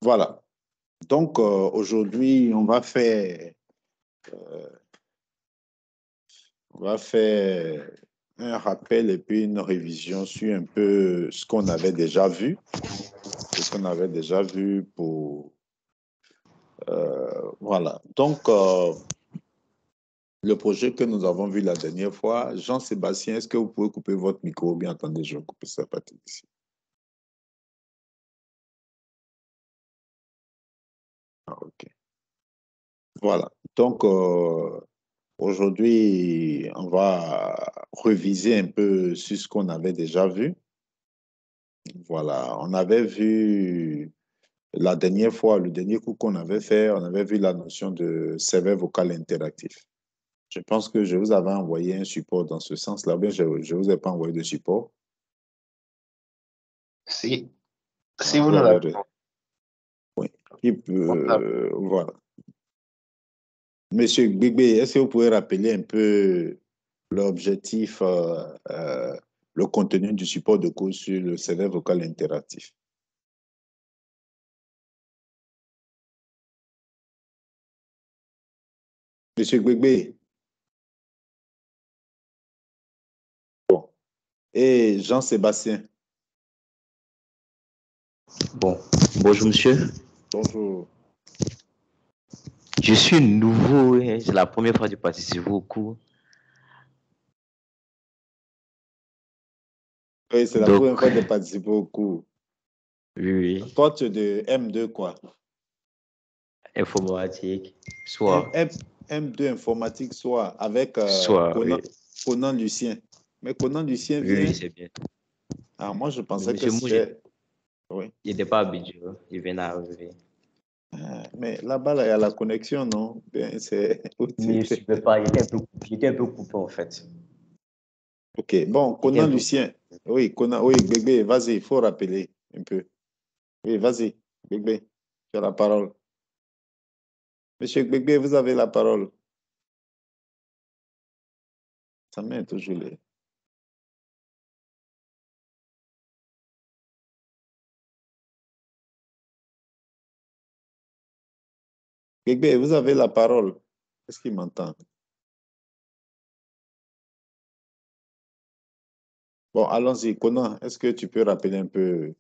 Voilà. Donc, aujourd'hui, on va faire un rappel et puis une révision sur un peu ce qu'on avait déjà vu. Ce qu'on avait déjà vu pour... voilà. Donc, le projet que nous avons vu la dernière fois, Jean-Sébastien, est-ce que vous pouvez couper votre micro? Bien, attendez, je vais couper ça à partir d'ici. Ah, OK. Voilà. Donc, aujourd'hui, on va reviser un peu sur ce qu'on avait déjà vu. Voilà. On avait vu la dernière fois, le dernier cours qu'on avait fait, on avait vu la notion de serveur vocal interactif. Je pense que je vous avais envoyé un support dans ce sens-là, bien je ne vous ai pas envoyé de support. Si Ah, vous vous nous avez... l'avez. Oui. Voilà. Monsieur Gbigbe, est-ce que vous pouvez rappeler un peu l'objectif, le contenu du support de cours sur le serveur vocal interactif? Monsieur Gbigbe. Bon. Et Jean-Sébastien. Bon, bonjour monsieur. Bonjour. Je suis nouveau, c'est la première fois que je participe au cours. Oui, c'est la première fois de participer au cours. Oui. Toi, tu es de M2 quoi? Informatique, soit. M2 informatique, soit avec Conan Lucien. Mais Conan Lucien vient... Oui, c'est bien. Ah, moi, je pensais monsieur, que c'était... Oui. Il n'était pas habitué, il vient d'arriver. Mais là-bas, il y a la connexion, non? Bien, c'est... Mais je ne peux pas, j'étais un peu coupé en fait. Ok, bon, Conan Lucien. Oui, oui, Bébé, vas-y, il faut rappeler un peu. Oui, vas-y, Bébé, tu as la parole. Monsieur Bébé, vous avez la parole. Ça met toujours les... Bébé, vous avez la parole. Est-ce qu'il m'entend? Bon, allons-y. Conan, est-ce que tu peux rappeler un peu?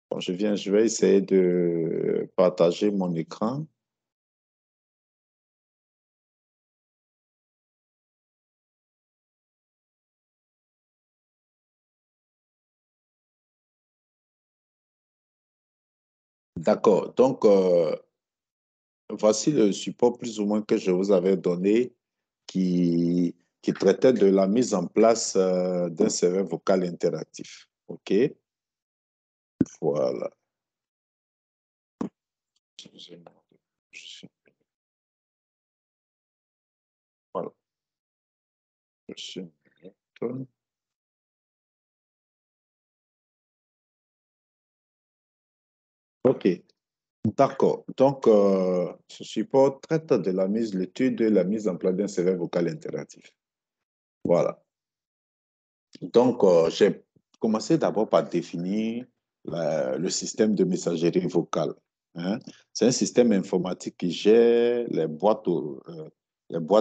Bon, je vais essayer de partager mon écran. D'accord. Donc, voici le support plus ou moins que je vous avais donné qui traitait de la mise en place d'un serveur vocal interactif. OK? Voilà. Voilà. OK. D'accord. Donc, ce support traite de l'étude de la mise en place d'un serveur vocal interactif. Voilà. Donc, j'ai commencé d'abord par définir le système de messagerie vocale. Hein. C'est un système informatique qui gère les boîtes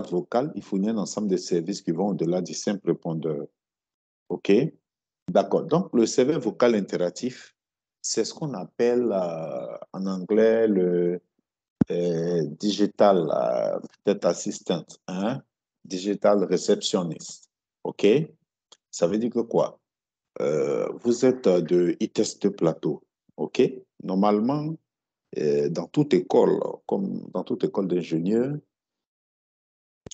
vocales. Il fournit un ensemble de services qui vont au-delà du simple répondeur. OK? D'accord. Donc, le serveur vocal interactif, c'est ce qu'on appelle en anglais le digital peut-être assistant, hein? Digital receptionist. OK? Ça veut dire que quoi? Vous êtes de e-test plateau, OK? Normalement, dans toute école, comme dans toute école d'ingénieur,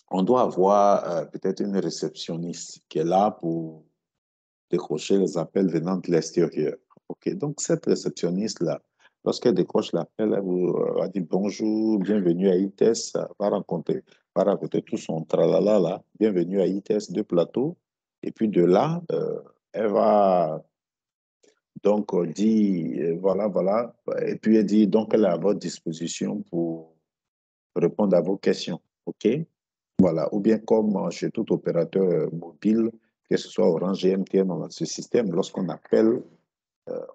on doit avoir peut-être une réceptionniste qui est là pour décrocher les appels venant de l'extérieur. OK? Donc, cette réceptionniste-là, lorsqu'elle décroche l'appel, elle vous va dire bonjour, bienvenue à e-test, va raconter tout son tralala là, bienvenue à e-test de plateau. Et puis de là, elle va donc, on dit, voilà, voilà. Et puis, elle dit, donc, elle est à votre disposition pour répondre à vos questions. OK? Voilà. Ou bien, comme chez tout opérateur mobile, que ce soit Orange et MTN, on a ce système. Lorsqu'on appelle,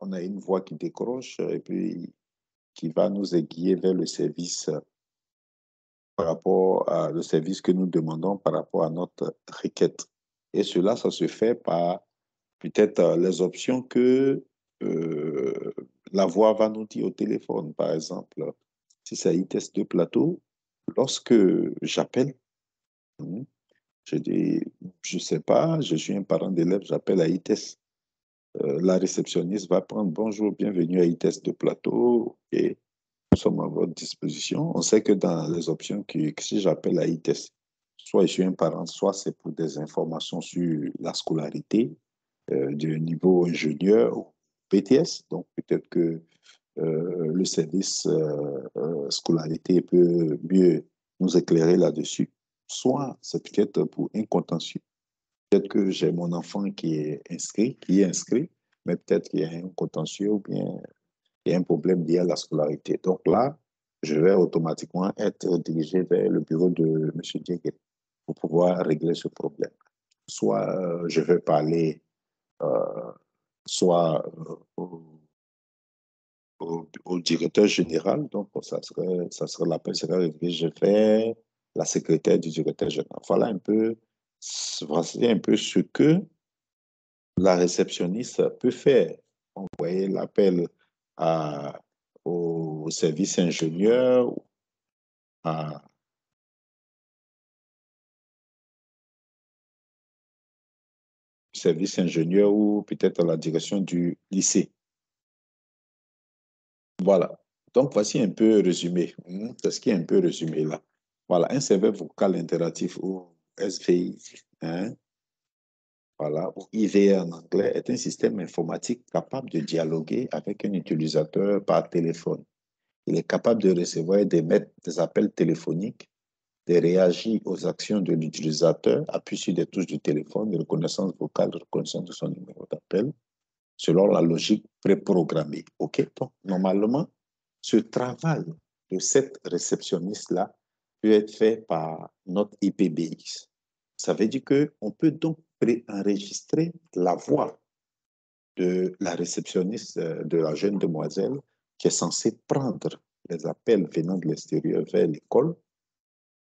on a une voix qui décroche et puis qui va nous aiguiller vers le service par rapport à le service que nous demandons par rapport à notre requête. Et cela, ça se fait par peut-être les options que la voix va nous dire au téléphone. Par exemple, si c'est ITES de plateau, lorsque j'appelle, je dis, je ne sais pas, je suis un parent d'élève, j'appelle à ITES. La réceptionniste va prendre bonjour, bienvenue à ITES de plateau et nous sommes à votre disposition. On sait que dans les options que si j'appelle à ITES, soit je suis un parent, soit c'est pour des informations sur la scolarité du niveau ingénieur ou BTS. Donc peut-être que le service scolarité peut mieux nous éclairer là-dessus. Soit c'est peut-être pour un contentieux. Peut-être que j'ai mon enfant qui est inscrit, mais peut-être qu'il y a un contentieux ou bien il y a un problème lié à la scolarité. Donc là, je vais automatiquement être dirigé vers le bureau de M. Diéguet pour pouvoir régler ce problème. Soit je vais parler euh, soit au directeur général, donc ça serait l'appel serait rédigé vers la secrétaire du directeur général. Voici un peu ce que la réceptionniste peut faire. Envoyer l'appel à, au service ingénieur, à service ingénieur ou peut-être à la direction du lycée. Voilà. Donc, voici un peu résumé. C'est ce qui est un peu résumé là. Voilà, un serveur vocal interactif ou SVI, hein, voilà, ou IVR en anglais, est un système informatique capable de dialoguer avec un utilisateur par téléphone. Il est capable de recevoir et d'émettre des appels téléphoniques, de réagir aux actions de l'utilisateur, appuie sur des touches du téléphone, de reconnaissance vocale, de reconnaissance de son numéro d'appel, selon la logique préprogrammée. OK? Donc, normalement, ce travail de cette réceptionniste-là peut être fait par notre IPBX. Ça veut dire qu'on peut donc préenregistrer la voix de la réceptionniste de la jeune demoiselle qui est censée prendre les appels venant de l'extérieur vers l'école.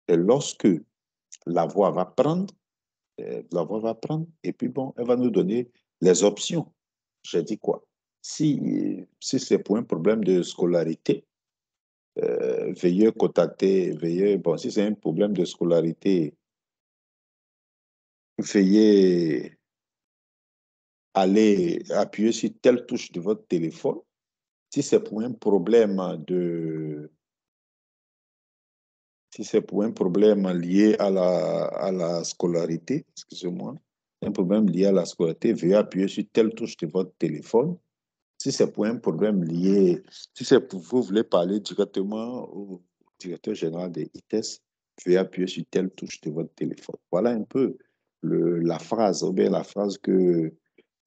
Et lorsque la voix va prendre, et puis bon, elle va nous donner les options. J'ai dit quoi? Si c'est pour un problème de scolarité, bon, si c'est un problème de scolarité, veuillez aller appuyer sur telle touche de votre téléphone. Si c'est pour un problème si c'est pour un problème lié à la scolarité, excusez-moi, un problème lié à la scolarité, veuillez appuyer sur telle touche de votre téléphone. Si c'est pour un problème lié, si c'est pour vous voulez parler directement au directeur général des ITES, veuillez appuyer sur telle touche de votre téléphone. Voilà un peu la phrase, ou bien la phrase que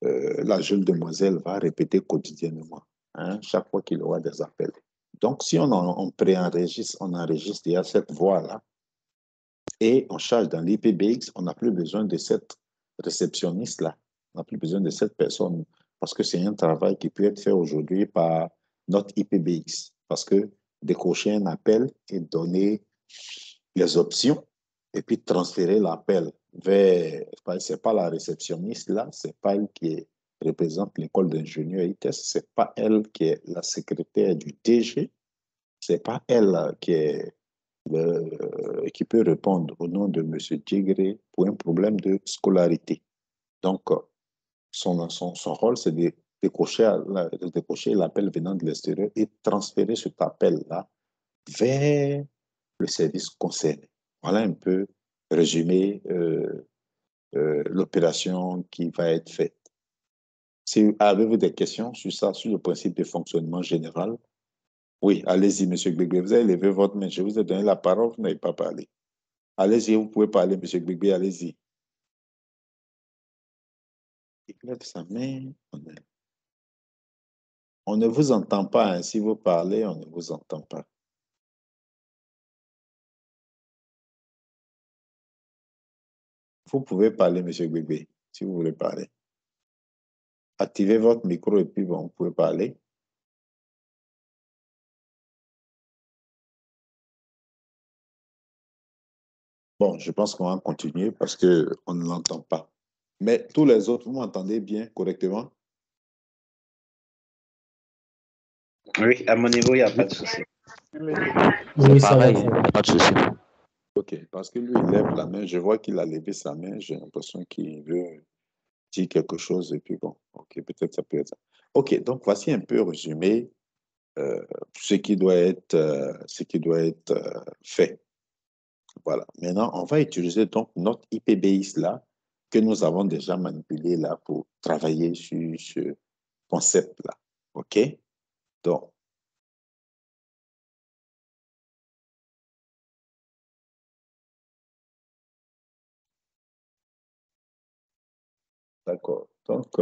la jeune demoiselle va répéter quotidiennement, hein, chaque fois qu'il aura des appels. Donc, si on préenregistre, on enregistre déjà cette voix-là et on charge dans l'IPBX, on n'a plus besoin de cette réceptionniste-là. On n'a plus besoin de cette personne parce que c'est un travail qui peut être fait aujourd'hui par notre IPBX. Parce que décrocher un appel et donner les options et puis transférer l'appel vers, c'est pas la réceptionniste là, c'est pas elle qui représente l'école d'ingénieur ITES, c'est pas elle qui est la secrétaire du DG, c'est pas elle qui peut répondre au nom de M. Tigré pour un problème de scolarité. Donc, son rôle, c'est de décocher l'appel venant de l'extérieur et transférer cet appel-là vers le service concerné. Voilà un peu résumé l'opération qui va être faite. Si avez-vous des questions sur ça, sur le principe de fonctionnement général? Oui, allez-y, Monsieur Gbegbe. Vous avez levé votre main. Je vous ai donné la parole, vous n'avez pas parlé. Allez-y, vous pouvez parler, Monsieur Gbegbe, allez-y. Il lève sa main. On ne vous entend pas. Hein. Si vous parlez, on ne vous entend pas. Vous pouvez parler, Monsieur Gbegbe, si vous voulez parler. Activez votre micro et puis bon, vous pouvez parler. Bon, je pense qu'on va continuer parce qu'on ne l'entend pas. Mais tous les autres, vous m'entendez bien, correctement? Oui, à mon niveau, il n'y a pas de souci. C'est Oui, ça va. pareil, pas de souci. OK, parce que lui, il lève la main. Je vois qu'il a levé sa main. J'ai l'impression qu'il veut dire quelque chose. Et puis bon, OK, peut-être ça peut être ça. OK, donc voici un peu résumé ce qui doit être fait. Voilà. Maintenant, on va utiliser donc notre IPBX là, que nous avons déjà manipulé là pour travailler sur ce concept-là. OK? Donc, d'accord. Donc,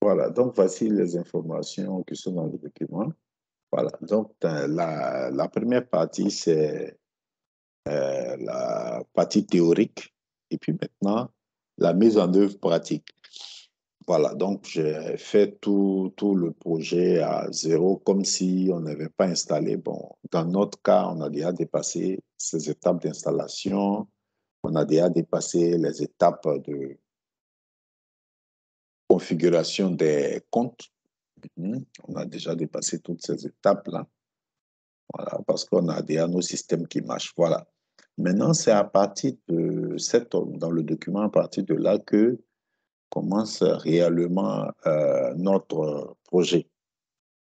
voilà. Donc, voici les informations qui sont dans le document. Voilà. Donc, la première partie, c'est la partie théorique. Et puis maintenant, la mise en œuvre pratique. Voilà, donc j'ai fait tout le projet à zéro, comme si on n'avait pas installé. Bon, dans notre cas, on a déjà dépassé ces étapes d'installation, on a déjà dépassé les étapes de configuration des comptes. On a déjà dépassé toutes ces étapes-là, voilà, parce qu'on a déjà nos systèmes qui marchent. Voilà. Maintenant, c'est à partir de dans le document, à partir de là que commence réellement notre projet.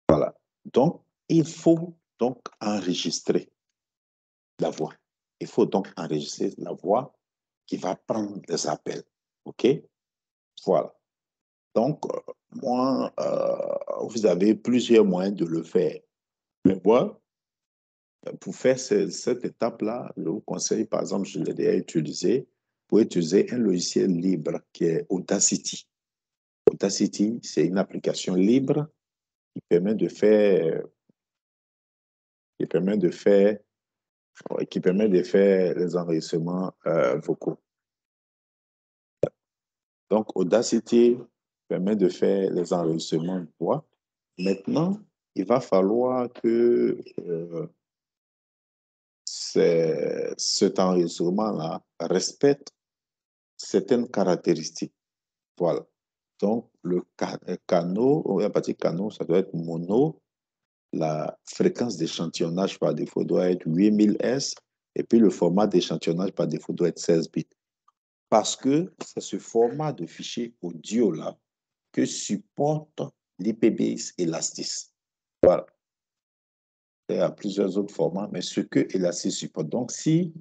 Voilà. Donc, il faut donc enregistrer la voix. Il faut donc enregistrer la voix qui va prendre les appels. OK? Voilà. Donc, moi, vous avez plusieurs moyens de le faire. Mais moi, pour faire cette étape-là, je vous conseille, par exemple, je l'ai déjà utilisé, pour utiliser un logiciel libre qui est Audacity. Audacity, c'est une application libre qui permet de faire, qui permet de faire, qui permet de faire les enregistrements vocaux. Donc, Audacity permet de faire les enregistrements de voix. Maintenant, il va falloir que cet enregistrement-là respecte certaines caractéristiques. Voilà. Donc, le canot, la partie canot, ça doit être mono. La fréquence d'échantillonnage par défaut doit être 8000 S et puis le format d'échantillonnage par défaut doit être 16 bits. Parce que c'est ce format de fichier audio-là que supporte l'IPBX Elastis. Voilà. Il y a plusieurs autres formats, mais ce que Elastis supporte. Donc, si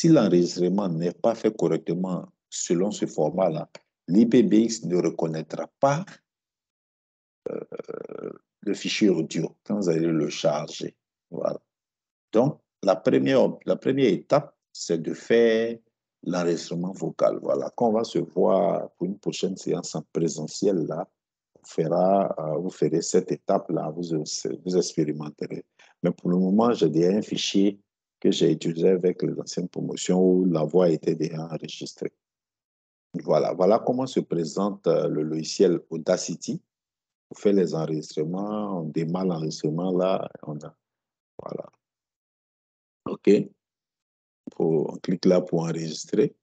l'enregistrement n'est pas fait correctement selon ce format-là, l'IPBX ne reconnaîtra pas le fichier audio quand vous allez le charger. Voilà. Donc, la première étape, c'est de faire l'enregistrement vocal. Voilà. Quand on va se voir pour une prochaine séance en présentiel, là, vous ferez cette étape-là, vous expérimenterez. Mais pour le moment, j'ai déjà un fichier que j'ai utilisé avec les anciennes promotions où la voix était déjà enregistrée. Voilà, voilà comment se présente le logiciel Audacity. On fait les enregistrements, on démarre l'enregistrement là, voilà. OK. On clique là pour enregistrer.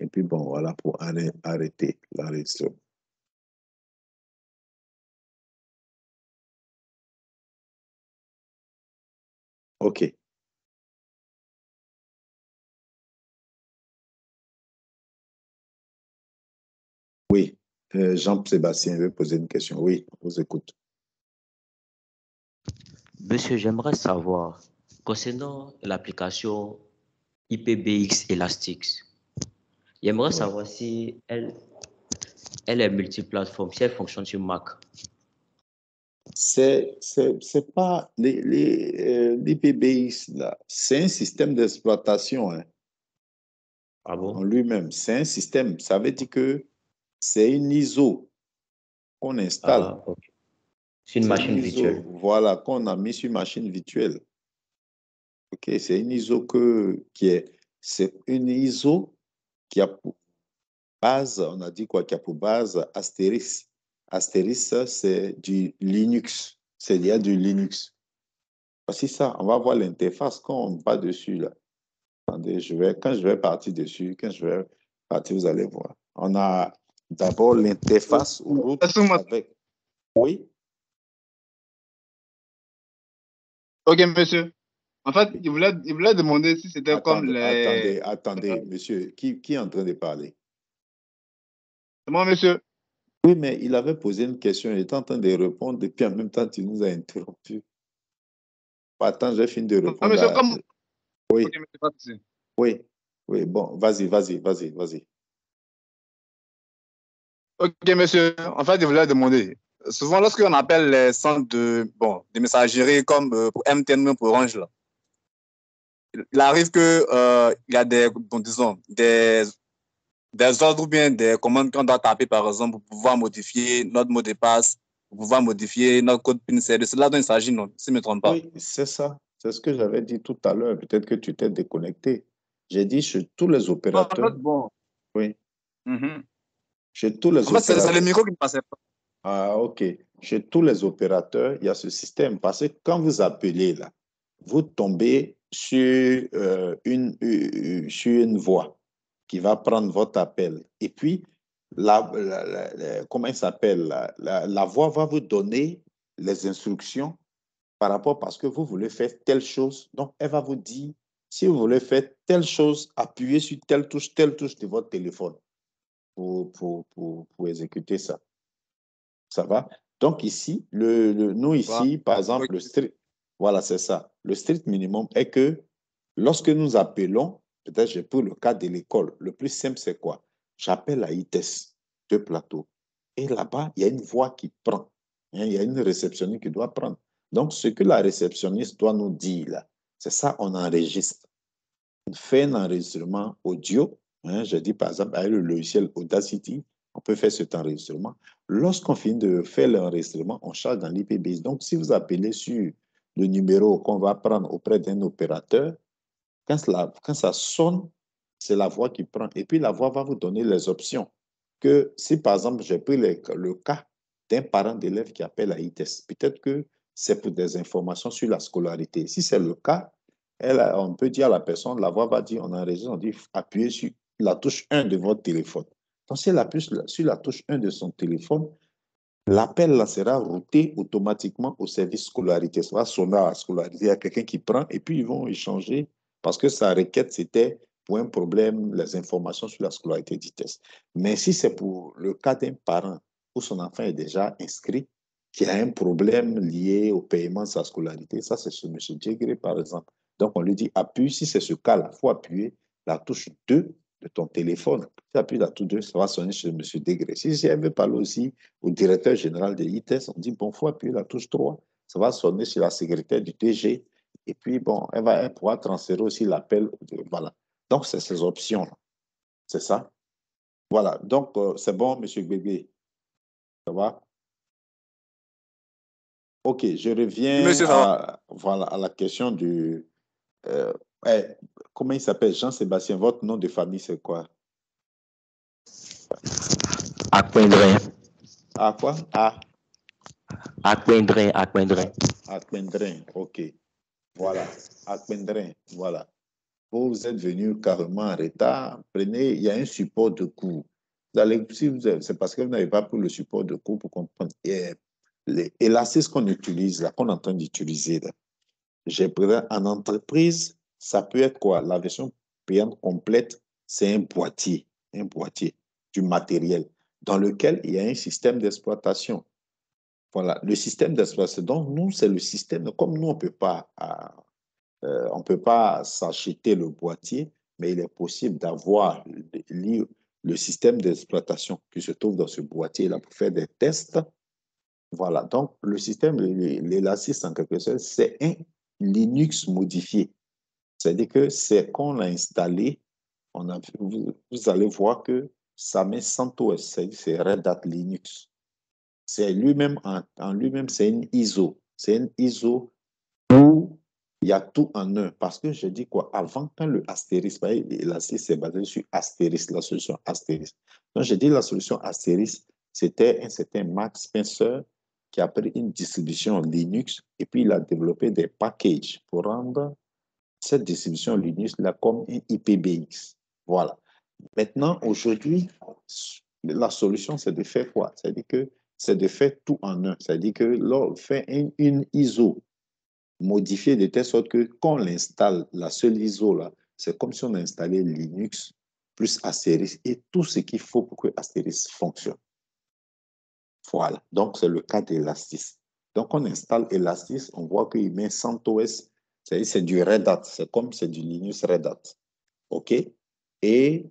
Et puis bon, voilà pour arrêter l'enregistrement. OK. Oui. Jean-Sébastien veut poser une question. Oui, on vous écoute. Monsieur, j'aimerais savoir, concernant l'application IPBX Elastix, j'aimerais savoir si elle est multiplateforme, si elle fonctionne sur Mac. C'est pas l'IPBX, là. C'est un système d'exploitation hein, Ah bon? en lui-même. C'est un système. Ça veut dire que c'est une ISO qu'on installe. Ah, ok. C'est une C'est machine une ISO, virtuelle. voilà, qu'on a mis sur machine virtuelle. OK, c'est une ISO c'est une ISO qui a pour base, on a dit quoi, qui a pour base Astéris. Astéris, c'est du Linux. C'est lié du Linux. Voici ça, on va voir l'interface quand on va dessus, là. Attendez, quand je vais partir dessus, quand je vais partir, vous allez voir. On a d'abord l'interface route avec... Oui? Ok, monsieur. En fait, il voulait demander si c'était comme les... Attendez, monsieur. Qui est en train de parler? C'est moi, monsieur. Oui, mais il avait posé une question, il était en train de répondre, et puis en même temps, tu nous as interrompu. Attends, j'ai fini de Non, répondre monsieur, à... comme... Oui, Ok, monsieur, pas de souci. oui, bon, vas-y. Ok, monsieur. En fait, il voulait demander. Souvent, lorsqu'on appelle les centres de messagerie comme pour MTN ou pour Orange, là, il arrive que il y a des ordres ou bien des commandes qu'on doit taper, par exemple, pour pouvoir modifier notre mot de passe, pour pouvoir modifier notre code PIN. C'est de cela dont il s'agit, non, si je ne me trompe pas. Oui, c'est ça. C'est ce que j'avais dit tout à l'heure. Peut-être que tu t'es déconnecté. J'ai dit chez tous les Non, en opérateurs. fait, bon. Oui, Mhm. chez tous les En fait, c'est le opérateurs. micro qui ne passait pas. Ah, OK. Chez tous les opérateurs, il y a ce système. Parce que quand vous appelez là, vous tombez sur une voix qui va prendre votre appel. Et puis, comment il s'appelle? La voix va vous donner les instructions par rapport parce que vous voulez faire telle chose. Donc, elle va vous dire, si vous voulez faire telle chose, appuyez sur telle touche de votre téléphone pour exécuter ça. Ça va? Donc ici, nous ici, par exemple, le strict, voilà, c'est ça. Le strict minimum est que lorsque nous appelons, peut-être j'ai pris le cas de l'école, le plus simple, c'est quoi? J'appelle à ITES de plateau. Et là-bas, il y a une voix qui prend. Hein, il y a une réceptionniste qui doit prendre. Donc, ce que la réceptionniste doit nous dire, là, c'est ça, on enregistre. On fait un enregistrement audio. Hein, je dis par exemple, avec le logiciel Audacity, on peut faire cet enregistrement. Lorsqu'on finit de faire l'enregistrement, on charge dans l'IPBase. Donc, si vous appelez sur le numéro qu'on va prendre auprès d'un opérateur, quand ça sonne, c'est la voix qui prend. Et puis, la voix va vous donner les options. Que si, par exemple, j'ai pris le cas d'un parent d'élève qui appelle à ITES, peut-être que c'est pour des informations sur la scolarité. Si c'est le cas, on peut dire à la personne, la voix va dire, on enregistre, on dit, appuyez sur la touche 1 de votre téléphone. Donc, si elle appuie sur la touche 1 de son téléphone, l'appel là sera routé automatiquement au service scolarité. Ça va sonner à la scolarité. Il y a quelqu'un qui prend et puis ils vont échanger parce que sa requête, c'était pour un problème, les informations sur la scolarité d'ITES. Mais si c'est pour le cas d'un parent où son enfant est déjà inscrit, qui a un problème lié au paiement de sa scolarité, ça c'est chez M. Djegré, par exemple. Donc on lui dit appuie, si c'est ce cas-là, il faut appuyer la touche 2 de ton téléphone. Si tu appuies la touche 2, ça va sonner chez M. Degré. Si elle veut parler aussi au directeur général de l'ITES, on dit, bon, il faut appuyer la touche 3. Ça va sonner chez la secrétaire du DG. Et puis, bon, elle pourra transférer aussi l'appel. Voilà. Donc, c'est ces options-là. C'est ça. Voilà. Donc, c'est bon, M. Bébé. Ça va? OK, je reviens Monsieur, ça va. voilà, à la question du... euh, eh, comment il s'appelle? Jean-Sébastien, votre nom de famille, c'est quoi? Aquindrin. Ah, quoi? Ah, Aquindrin. Aquindrin. OK. Voilà. Aquindrin. Voilà. Vous êtes venu carrément en retard. Prenez, il y a un support de cours. C'est parce que vous n'avez pas pris le support de cours pour comprendre. Et là, c'est ce qu'on utilise, là, qu'on est en train d'utiliser. En entreprise, ça peut être quoi? La version payante complète, c'est un boîtier du matériel dans lequel il y a un système d'exploitation. Voilà, le système d'exploitation. Donc, nous, c'est le système. Comme nous, on peut pas s'acheter le boîtier, mais il est possible d'avoir le système d'exploitation qui se trouve dans ce boîtier-là pour faire des tests. Voilà, donc le système, l'Elasys en quelque sorte, c'est un Linux modifié. C'est-à-dire que c'est qu'on l'a installé, vous allez voir que ça met CentOS, c'est Red Hat Linux. C'est lui-même, en lui-même, c'est une ISO. C'est une ISO où il y a tout en un. Parce que je dis quoi, avant, quand le astérisque, là, c'est basé sur astérisque, la solution astérisque. Donc, j'ai dit la solution astérisque, c'était un certain Max Spencer qui a pris une distribution Linux et puis il a développé des packages pour rendre cette distribution Linux-là comme un IPBX. Voilà. Maintenant, aujourd'hui, la solution, c'est de faire quoi? C'est-à-dire que c'est de faire tout en un. C'est-à-dire que l'on fait une ISO modifiée de telle sorte que quand on l'installe, la seule ISO là, c'est comme si on installait Linux plus Asterisk et tout ce qu'il faut pour que Asterisk fonctionne. Voilà. Donc, c'est le cas d'Elastis. Donc, on installe Elastis, on voit qu'il met CentOS, c'est du Red Hat, c'est comme c'est du Linux Red Hat. OK? Et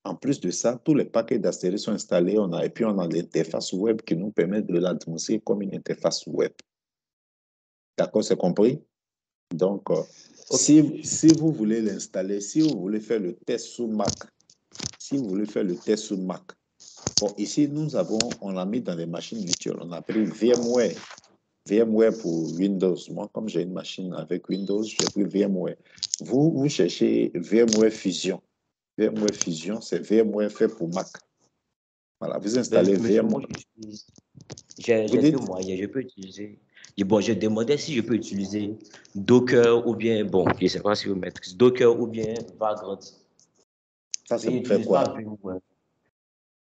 en plus de ça, tous les paquets d'Asterisk sont installés, et puis on a l'interface web qui nous permet de l'administrer comme une interface web. D'accord, c'est compris? Donc, si vous voulez l'installer, si vous voulez faire le test sous Mac, bon, ici, on l'a mis dans les machines virtuelles. On a pris VMware. VMware pour Windows. Moi, comme j'ai une machine avec Windows, j'ai pris VMware. Vous cherchez VMware Fusion. VMware Fusion, c'est VMware fait pour Mac. Voilà, vous installez VMware. J'ai deux moyens, je peux utiliser. Bon, je demandais si je peux utiliser Docker ou bien, bon, je ne sais pas si vous maîtrisez Docker ou bien Vagrant. Ça me fait quoi?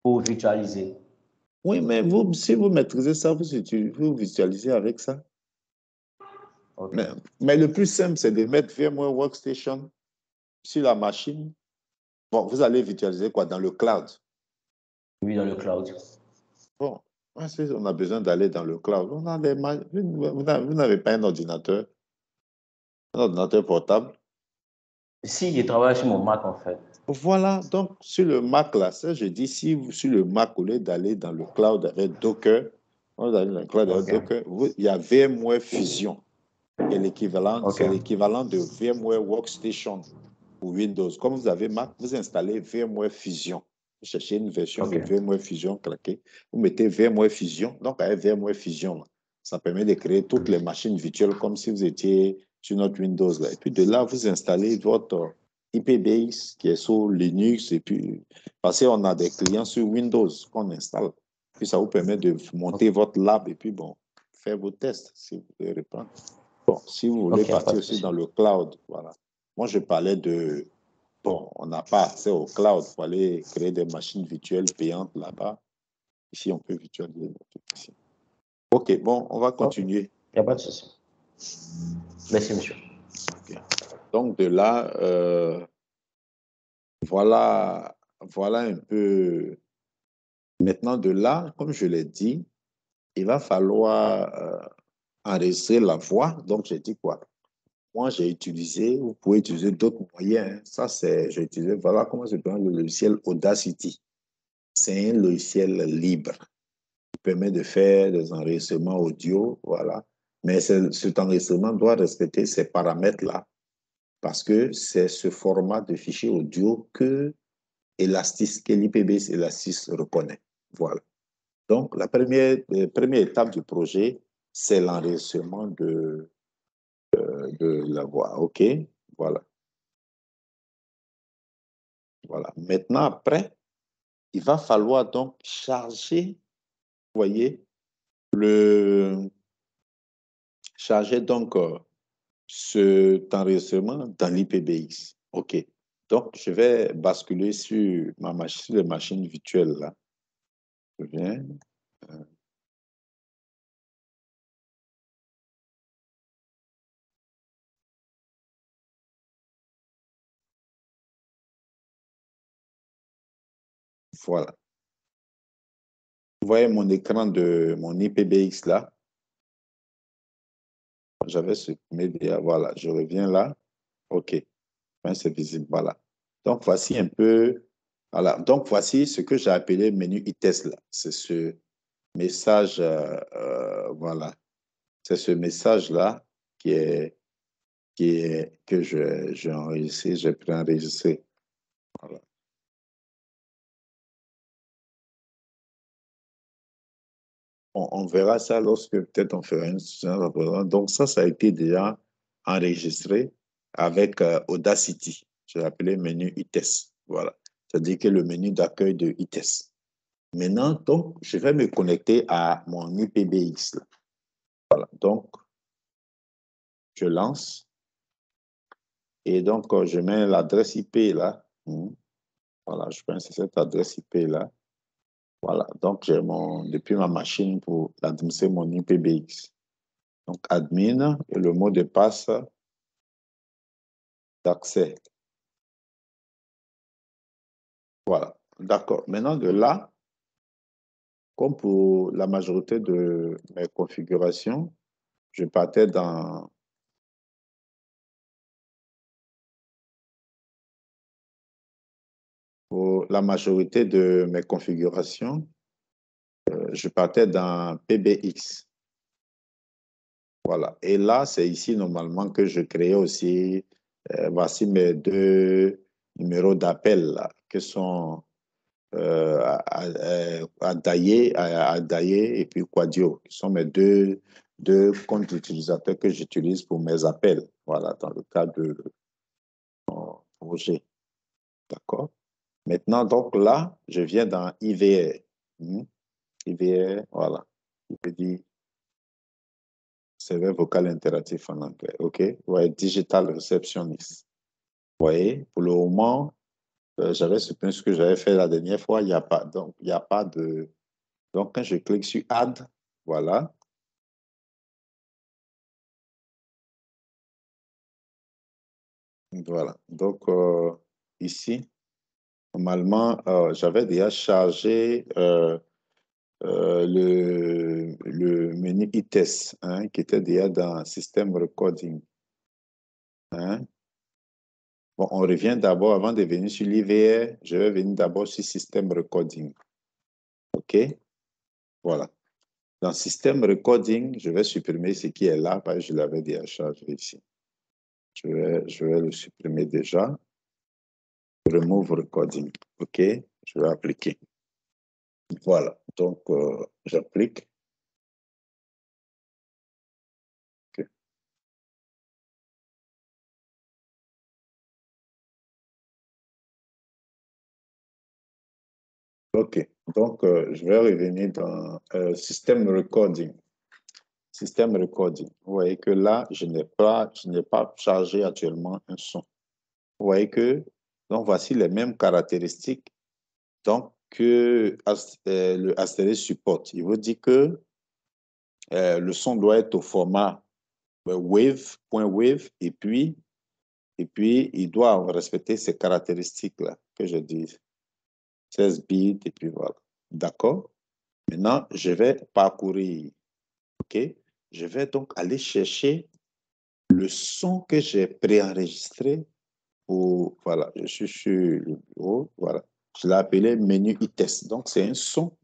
Pour virtualiser. Oui, mais si vous maîtrisez ça, vous visualisez avec ça. Okay. Mais le plus simple, c'est de mettre VMware Workstation sur la machine. Bon, vous allez virtualiser quoi? Dans le cloud? Oui, dans le cloud. Bon, on a besoin d'aller dans le cloud. Vous n'avez pas un ordinateur portable? Si, je travaille sur mon Mac, en fait. Voilà, donc sur le Mac, là, ça, je dis, si vous, sur le Mac, au lieu d'aller dans le cloud avec Docker, il y a VMware Fusion. Et l'équivalent, c'est l'équivalent de VMware Workstation pour Windows. Comme vous avez Mac, vous installez VMware Fusion. Vous cherchez une version de VMware Fusion claquée. Vous mettez VMware Fusion. Donc, avec VMware Fusion, ça permet de créer toutes les machines virtuelles comme si vous étiez sur notre Windows. Là. Et puis de là, vous installez votre IPBX qui est sur Linux. Et puis, parce qu'on a des clients sur Windows qu'on installe. Puis ça vous permet de monter votre lab et puis, bon, faire vos tests si vous voulez reprendre. Bon, si vous voulez partir aussi dans le cloud, voilà. Moi, je parlais de, bon, on n'a pas accès au cloud, il faut aller créer des machines virtuelles payantes là-bas. Ici, on peut virtualiser. OK, bon, on va continuer. Il n'y a pas de souci. Merci, monsieur. Okay. Donc, de là, voilà un peu. Maintenant, de là, comme je l'ai dit, il va falloir enregistrer la voix. Donc, j'ai dit quoi? Moi, j'ai utilisé, vous pouvez utiliser d'autres moyens. Ça, j'ai utilisé, voilà comment se prend le logiciel Audacity. C'est un logiciel libre qui permet de faire des enregistrements audio, voilà. Mais cet enregistrement doit respecter ces paramètres-là parce que c'est ce format de fichier audio que Elastis, que l'IPBX Elastis reconnaît. Voilà. Donc, la première étape du projet, c'est l'enregistrement de la voix. OK? Voilà. Voilà. Maintenant, après, il va falloir donc charger, vous voyez, charger donc cet enregistrement dans l'IPBX. OK. Donc, je vais basculer sur sur les machines virtuelles là. Je viens. Voilà. Vous voyez mon écran de mon IPBX là. J'avais supprimé déjà. Voilà, je reviens là. OK. C'est visible. Voilà. Donc, voici un peu. Voilà. Donc, voici ce que j'ai appelé menu ITEST là. C'est ce message. Voilà. C'est ce message-là que j'ai enregistré, j'ai préenregistré. Voilà. On verra ça lorsque peut-être on fera une session. Donc ça a été déjà enregistré avec Audacity. Je l'ai appelé menu ITEST. Voilà. C'est-à-dire que le menu d'accueil de ITEST. Maintenant, donc, je vais me connecter à mon IPBX. Là. Voilà, donc, je lance. Et donc, je mets l'adresse IP là. Voilà, je pense que c'est cette adresse IP là. Voilà, donc j'ai depuis ma machine pour administrer mon IPBX. Donc, admin et le mot de passe d'accès. Voilà, d'accord. Maintenant, de là, comme pour la majorité de mes configurations, je partais dans pour la majorité de mes configurations, je partais dans PBX. Voilà. Et là, c'est ici normalement que je créais aussi, voici mes deux numéros d'appel qui sont Adaye et puis Quadio, qui sont mes deux comptes utilisateurs que j'utilise pour mes appels. Voilà, dans le cas de mon projet. D'accord? Maintenant, donc là, je viens dans IVR. IVR, voilà. Je peux dire serveur vocal interactif en anglais. OK? Ouais, digital receptionist. Vous voyez, pour le moment, j'avais supprimé ce que j'avais fait la dernière fois. Il n'y a pas, donc, il n'y a pas de. Donc, quand je clique sur Add, voilà. Voilà. Donc, ici, normalement, j'avais déjà chargé le menu ITES, hein, qui était déjà dans système recording. Hein. Bon, on revient d'abord, avant de venir sur l'IVR, je vais venir d'abord sur système recording. OK? Voilà. Dans système recording, je vais supprimer ce qui est là, parce que je l'avais déjà chargé ici. Je vais le supprimer déjà. Remove recording. OK? Je vais appliquer. Voilà. Donc, j'applique. OK. OK. Donc, je vais revenir dans système recording. Système recording. Vous voyez que là, je n'ai pas chargé actuellement un son. Vous voyez que, donc, voici les mêmes caractéristiques donc, que le Asterisk Support. Il vous dit que le son doit être au format wave, et puis il doit respecter ces caractéristiques-là que je dis. 16 bits, et puis voilà. D'accord? Maintenant, je vais parcourir. OK? Je vais donc aller chercher le son que j'ai préenregistré pour, voilà, je suis sur le bureau, voilà. Je l'ai appelé menu ITEST. Donc, c'est un son.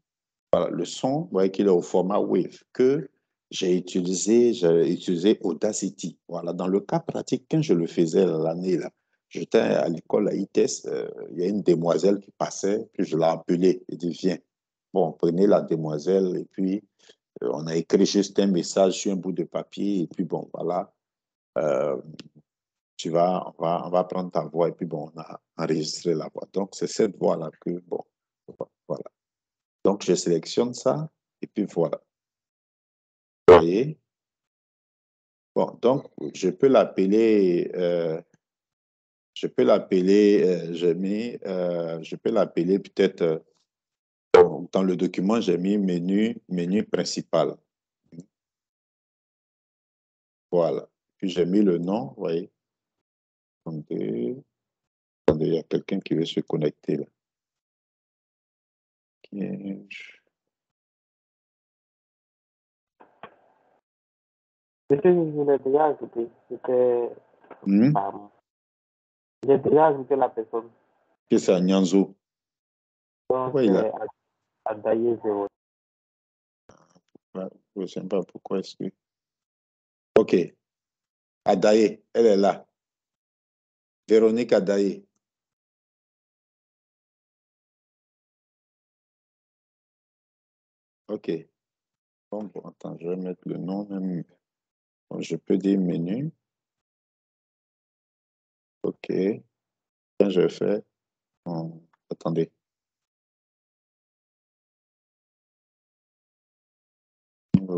Voilà, le son, vous voyez qu'il est au format Wave que j'ai utilisé Audacity. Voilà, dans le cas pratique, quand je le faisais l'année, là, j'étais à l'école à ITEST, il y a une demoiselle qui passait, puis je l'ai appelée et dit, viens. Bon, prenez la demoiselle et puis on a écrit juste un message sur un bout de papier et puis bon, voilà, euh, on va prendre ta voix et puis bon, on a enregistré la voix. Donc, c'est cette voix-là que, bon, voilà. Donc, je sélectionne ça et puis voilà. Vous voyez? Bon, donc, je peux l'appeler, je peux l'appeler peut-être, dans le document, j'ai mis menu principal. Voilà. Puis j'ai mis le nom, vous voyez. Attendez, il y a quelqu'un qui veut se connecter là. Ce que je voulais déjà ajouter, c'était. J'ai déjà ajouté la personne. Qui c'est Nyanzo? Donc, c'est Adaye 0. Je ne sais pas pourquoi est-ce que. OK. Adaye, elle est là. Véronique Adaye. OK. Bon, attends, je vais mettre le nom même. Je peux dire menu. OK. Quand je fais. Attendez.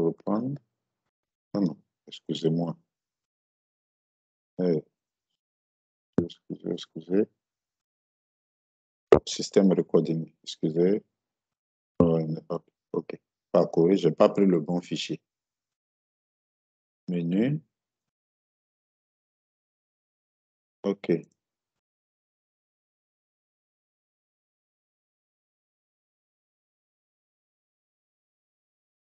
reprendre. Ah non, excusez-moi. Excusez. Système recording, excusez. OK. Parcourir, je n'ai pas pris le bon fichier. Menu. OK.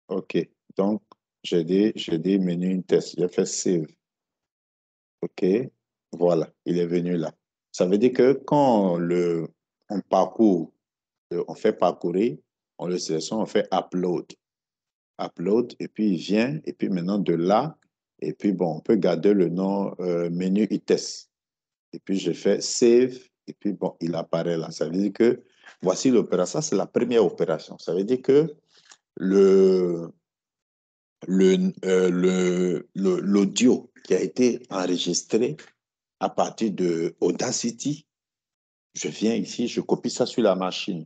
OK. Donc, j'ai dit menu test. J'ai fait save. OK. Voilà, il est venu là. Ça veut dire que quand on parcourt, on fait parcourir, on le sélectionne, on fait upload. Upload, et puis il vient, et puis maintenant de là, et puis bon, on peut garder le nom menu e-test. Et puis je fais save, et puis bon, il apparaît là. Ça veut dire que voici l'opération, c'est la première opération. Ça veut dire que l'audio qui a été enregistré à partir de Audacity, je viens ici, je copie ça sur la machine,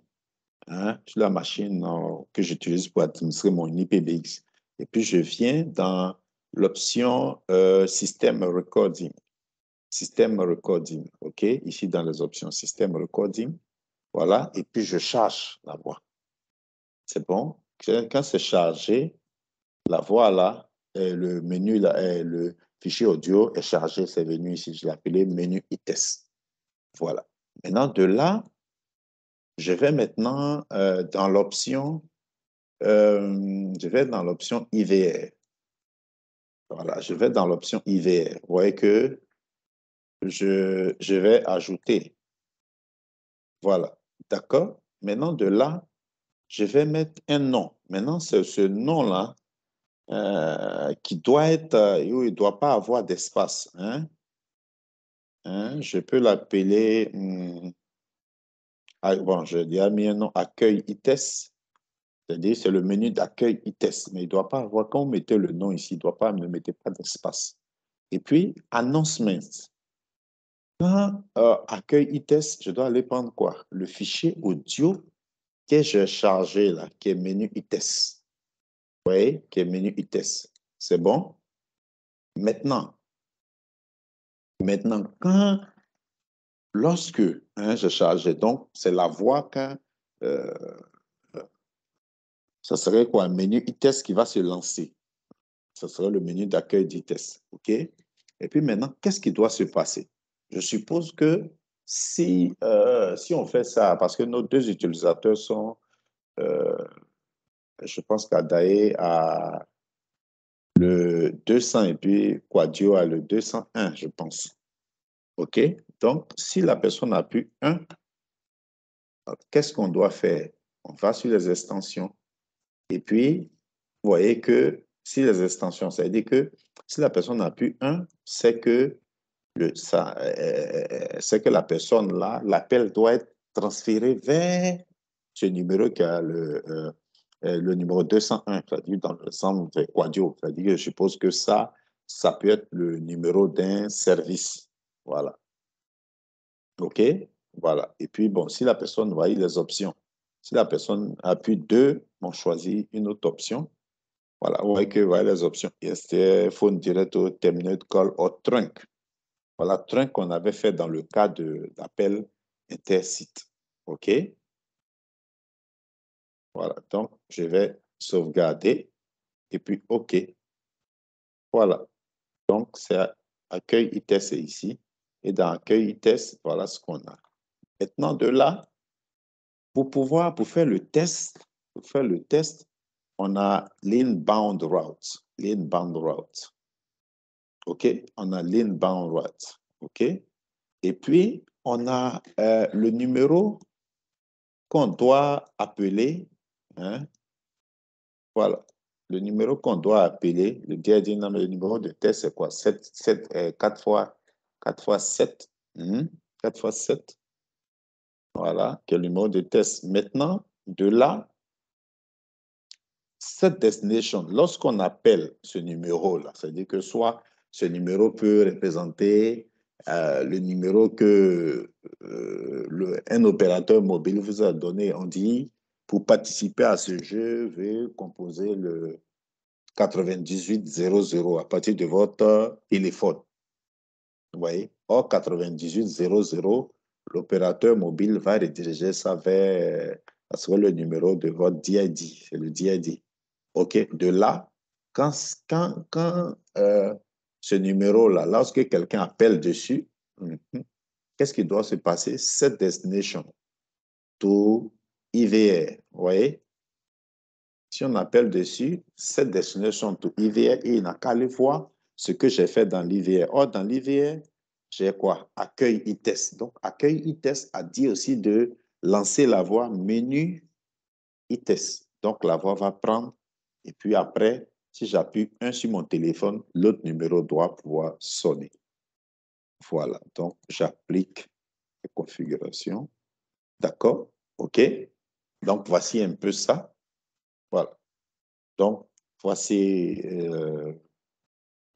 sur la machine que j'utilise pour administrer mon IPBX. Et puis je viens dans l'option System Recording. System Recording, OK? Ici dans les options System Recording, voilà, et puis je charge la voix. C'est bon? Quand c'est chargé, la voix là, le menu là, le fichier audio est chargé, c'est venu ici, je l'ai appelé menu e-test. Voilà. Maintenant, de là, je vais maintenant dans l'option IVR. Voilà, je vais dans l'option IVR. Vous voyez que je vais ajouter. Voilà, d'accord? Maintenant, de là, je vais mettre un nom. Maintenant, c'est ce nom-là qui doit être, il ne doit pas avoir d'espace. Je peux l'appeler, bon, j'ai déjà mis un nom, accueil e-test. C'est-à-dire, c'est le menu d'accueil e-test. Mais il ne doit pas avoir, quand vous mettez le nom ici, il ne doit pas, ne mettez pas d'espace. Et puis, announcement. Quand accueil e-test, je dois aller prendre quoi? Le fichier audio que j'ai chargé là, qui est menu e-test. Vous voyez, qui est menu e-test. C'est bon? Maintenant, lorsque je charge, donc, c'est la voix quand ça serait quoi? Un menu e-test qui va se lancer. Ça serait le menu d'accueil d'e-test. OK? Et puis maintenant, qu'est-ce qui doit se passer? Je suppose que si on fait ça, parce que nos deux utilisateurs sont, je pense qu'Adae a le 200 et puis Quadio a le 201, je pense. OK? Donc, si la personne a plus 1, qu'est-ce qu'on doit faire? On va sur les extensions. Et puis, vous voyez que si les extensions, ça veut dire que si la personne n'a plus 1, c'est que la personne là, l'appel doit être transféré vers ce numéro qui a le numéro 201, c'est-à-dire dans l'ensemble de Quadio. C'est-à-dire que je suppose que ça peut être le numéro d'un service. Voilà. OK? Voilà. Et puis, bon, si la personne voit les options, si la personne appuie 2, on choisit une autre option. Voilà, vous voyez que voilà les options. ISTR, phone direct au terminate call ou trunk. Voilà, trunk qu'on avait fait dans le cas d'appel intersite. OK? Voilà, donc je vais sauvegarder et puis OK. Voilà. Donc, c'est accueil e-test ici. Et dans accueil e-test, voilà ce qu'on a. Maintenant, de là, pour faire le test, on a l'inbound route. L'inbound route. OK? On a l'inbound route. OK? Et puis, on a le numéro qu'on doit appeler. Voilà. Le numéro qu'on doit appeler, le numéro de test, c'est quoi? 4 fois 7. 4 fois 7. Voilà, qui est le numéro de test. Maintenant, de là, cette destination, lorsqu'on appelle ce numéro-là, c'est-à-dire que soit ce numéro peut représenter le numéro que un opérateur mobile vous a donné. On dit, pour participer à ce jeu, veuillez composer 9800 à partir de votre téléphone. Vous voyez? Or, 9800, l'opérateur mobile va rediriger ça vers le numéro de votre DID. C'est le DID. OK? De là, quand ce numéro-là, lorsque quelqu'un appelle dessus, qu'est-ce qui doit se passer? Set destination to IVR. Vous voyez? Si on appelle dessus, set destination to IVR, et il n'a qu'à aller voir ce que j'ai fait dans l'IVR. Or, dans l'IVR, j'ai quoi? Accueil e-test. Donc, accueil e-test a dit aussi de lancer la voix menu e-test. Donc, la voix va prendre, et puis après, si j'appuie un sur mon téléphone, l'autre numéro doit pouvoir sonner. Voilà. Donc, j'applique les configurations. D'accord? OK? Donc, voici un peu ça. Voilà. Donc, voici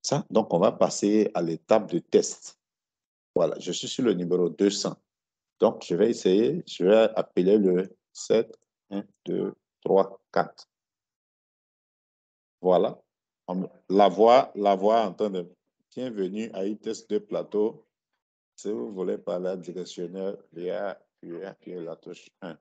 ça. Donc, on va passer à l'étape de test. Voilà, je suis sur le numéro 200. Donc, je vais essayer, je vais appeler le 7, 1, 2, 3, 4. Voilà. La voix entend de bienvenue à e-test de plateau. Si vous voulez parler à directionnel, il y a la touche 1.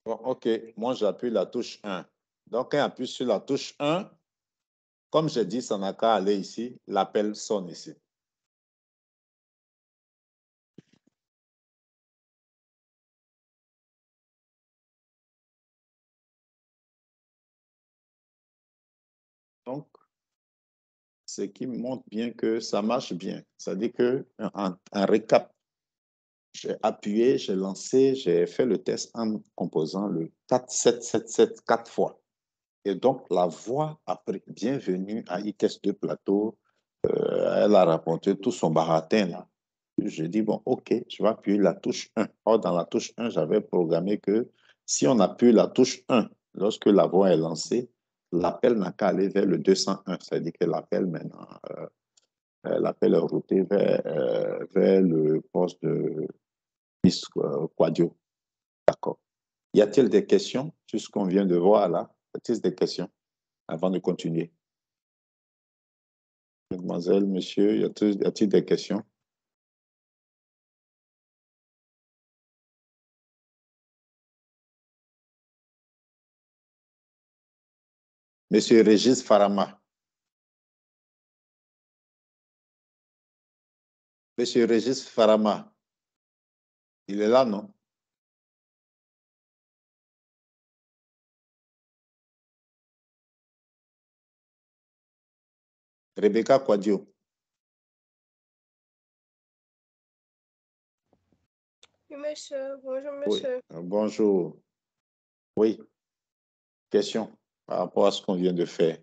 Bon, OK, moi j'appuie la touche 1. Donc, quand j'appuie sur la touche 1, comme j'ai dit, ça n'a qu'à aller ici, l'appel sonne ici. Donc, ce qui montre bien que ça marche bien. C'est-à-dire qu'en récap, j'ai appuyé, j'ai lancé, j'ai fait le test en composant le 4777 4 fois. Et donc, la voix après, bienvenue à e-test de plateau, elle a rapporté tout son baratin là. Je dis, bon, OK, je vais appuyer la touche 1. Or, dans la touche 1, j'avais programmé que si on appuie la touche 1, lorsque la voix est lancée, l'appel n'a qu'à aller vers le 201. C'est-à-dire que l'appel maintenant, l'appel est routé vers le poste de Miss Quadio. D'accord. Y a-t-il des questions sur ce qu'on vient de voir là? Y a-t-il des questions avant de continuer? Mademoiselle, monsieur, y a-t-il des questions? Monsieur Régis Farama. Monsieur Régis Farama. Il est là, non? Rebecca Quadio. Oui, monsieur. Bonjour, monsieur. Oui. Bonjour. Oui. Question par rapport à ce qu'on vient de faire.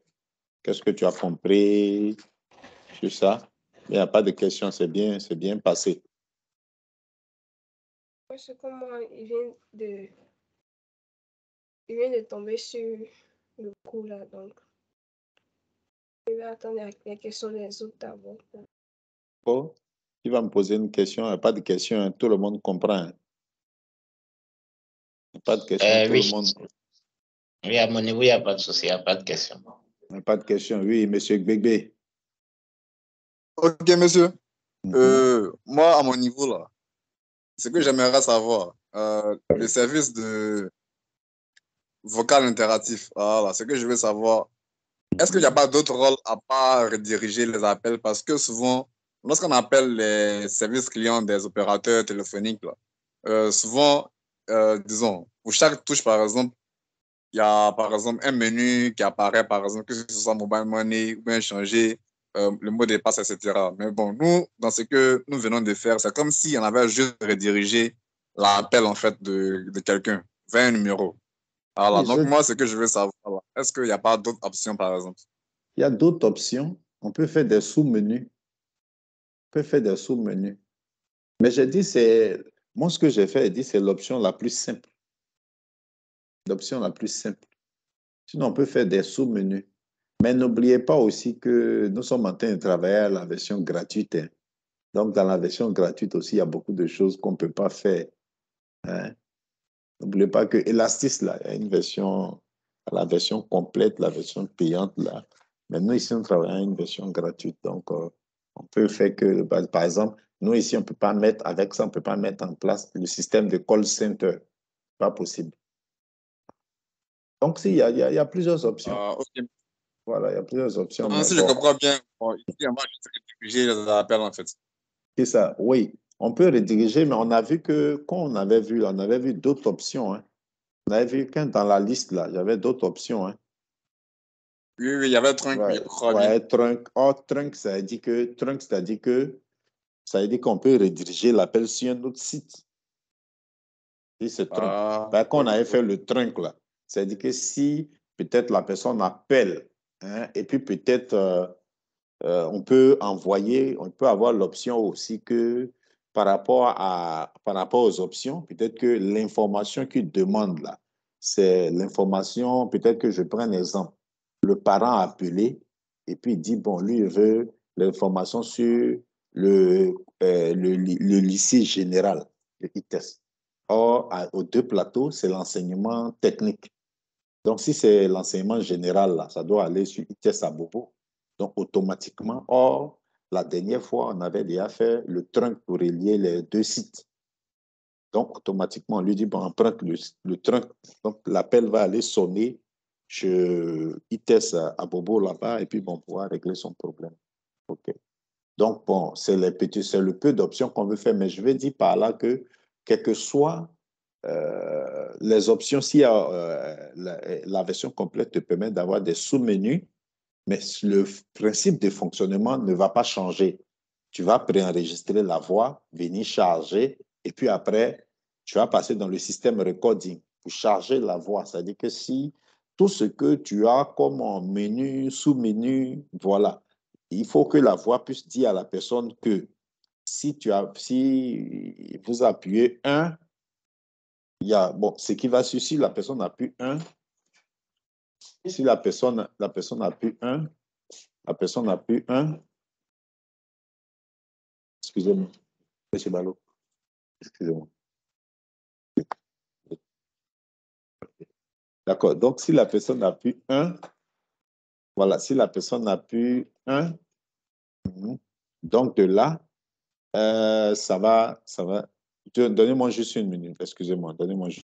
Qu'est-ce que tu as compris sur ça? Il n'y a pas de question, c'est bien passé. C'est comment il vient de tomber sur le coup là, donc je vais attendre la question des autres d'abord. Oh, tu vas me poser une question, il n'y a pas de question, hein. Tout le monde comprend. Hein. Il n'y a pas de question, tout oui. le monde. Oui, à mon niveau, il n'y a pas de souci, il n'y a pas de question. Il n'y a pas de question. Oui, monsieur Gbegbe. OK, monsieur. Moi, à mon niveau, là, ce que j'aimerais savoir, le service de vocal interactif, voilà, ce que je veux savoir, est-ce qu'il n'y a pas d'autre rôle à part rediriger les appels? Parce que souvent, lorsqu'on appelle les services clients des opérateurs téléphoniques, là, souvent, disons, pour chaque touche, par exemple, il y a par exemple un menu qui apparaît, par exemple, que ce soit mobile money ou bien changer le mot de passe, etc. Mais bon, nous, dans ce que nous venons de faire, c'est comme si on avait juste redirigé l'appel en fait de quelqu'un vers un numéro. Voilà, Oui, donc moi, ce que je veux savoir, est-ce qu'il n'y a pas d'autres options, par exemple? il y a d'autres options. On peut faire des sous-menus. On peut faire des sous-menus. Mais j'ai dit, moi, ce que j'ai fait, c'est l'option la plus simple. L'option la plus simple. Sinon, on peut faire des sous-menus. Mais n'oubliez pas aussi que nous sommes en train de travailler à la version gratuite. Hein. Donc, dans la version gratuite aussi, il y a beaucoup de choses qu'on ne peut pas faire. Hein. N'oubliez pas que Elastis, là, il y a une version, la version complète, la version payante, là. Mais nous, ici, on travaille à une version gratuite. Donc, on peut faire que, par exemple, nous, ici, on ne peut pas mettre, avec ça, on ne peut pas mettre en place le système de call center. Pas possible. Donc, si, il y a plusieurs options. Ok. Voilà, il y a plusieurs options. Donc, Mais si je bon, comprends bien, bon, ici, moi, je serais rédigé les appels, en fait. c'est ça. Oui, on peut rediriger, mais on a vu que, quand on avait vu d'autres options. Hein. On avait vu qu'un dans la liste, là, il y avait d'autres options. Hein. Oui, oui, il y avait Trunk, oui, Ouais, je crois bien. ouais, trunk. Or, trunk, c'est-à-dire que, ça veut dire qu'on peut rediriger l'appel sur un autre site. Et c'est trunk. Ah, Ben, quand on ok, avait fait ok. le trunk, là, c'est-à-dire que si peut-être la personne appelle, hein, et puis peut-être on peut avoir l'option aussi que par rapport aux options, peut-être que l'information qu'il demande là, c'est l'information, peut-être que je prends un exemple. Le parent a appelé et puis il dit, bon, lui, il veut l'information sur le lycée général, le ITES. Or, aux deux plateaux, c'est l'enseignement technique. Donc, si c'est l'enseignement général, là, ça doit aller sur ITES à Bobo. Donc, automatiquement. Or, la dernière fois, on avait déjà fait le trunk pour relier les deux sites. Donc, automatiquement, on lui dit, bon, emprunte le trunk. Donc, l'appel va aller sonner chez ITES à Bobo là-bas et puis, bon, pouvoir régler son problème. OK. Donc, bon, c'est le peu d'options qu'on veut faire, mais je vais dire par là que, quel que soit les options, si la version complète te permet d'avoir des sous-menus, mais le principe de fonctionnement ne va pas changer. Tu vas préenregistrer la voix, venir charger, et puis après, tu vas passer dans le système recording pour charger la voix. C'est-à-dire que si tout ce que tu as comme menu, sous-menu, voilà, il faut que la voix puisse dire à la personne que si vous appuyez un, il y a, bon, ce qui va suivre, si la personne appuie un, si la personne appuie un, la personne appuie un, excusez-moi, monsieur Ballot, excusez-moi. D'accord, donc si la personne appuie un, voilà, si la personne appuie un, donc de là, ça va, donnez-moi juste une minute, excusez-moi, donnez-moi juste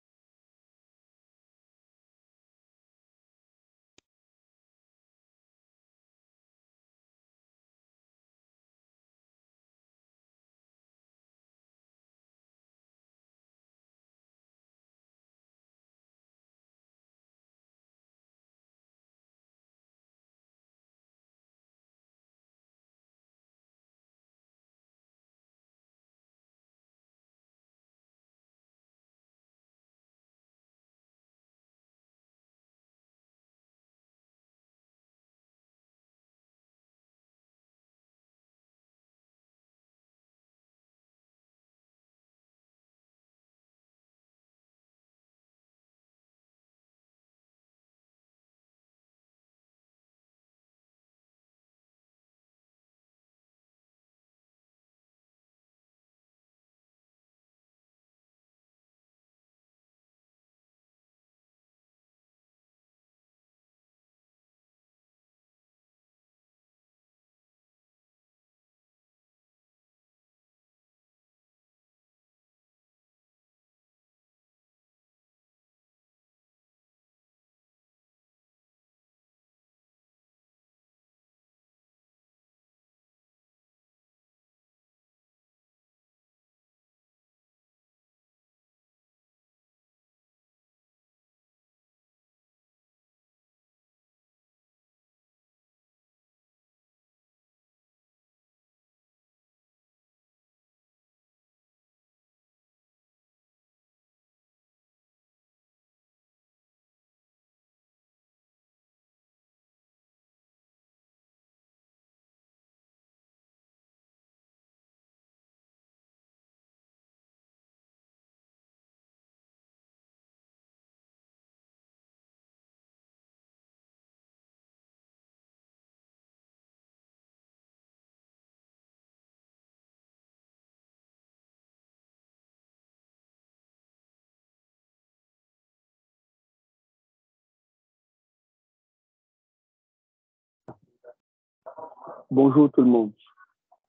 Bonjour tout le monde.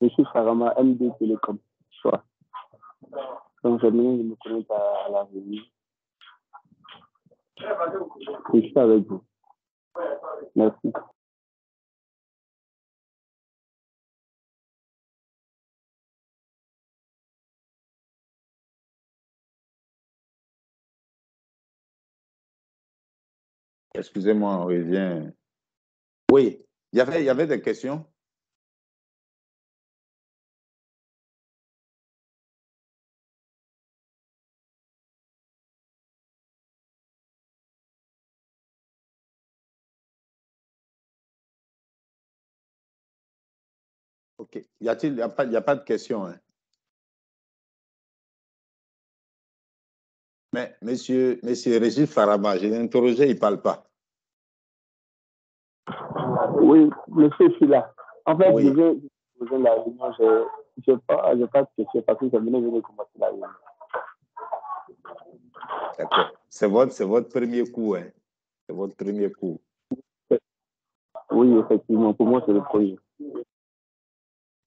Je suis Farama, MD Télécom. Soit. Donc, j'aimerais me connecter à la réunion. Je suis avec vous. Merci. Excusez-moi, on revient. Oui, il y avait des questions? OK. Il n'y a pas de questions, hein? Mais monsieur Régis Farama, je l'ai interrogé, il ne parle pas. Oui, monsieur, je suis là. En fait, Oui. je viens de la réunion. Je n'ai pas de question parce que je venais de commencer la réunion. D'accord. C'est votre premier coup, hein? C'est votre premier coup. Oui, effectivement. Pour moi, c'est le premier.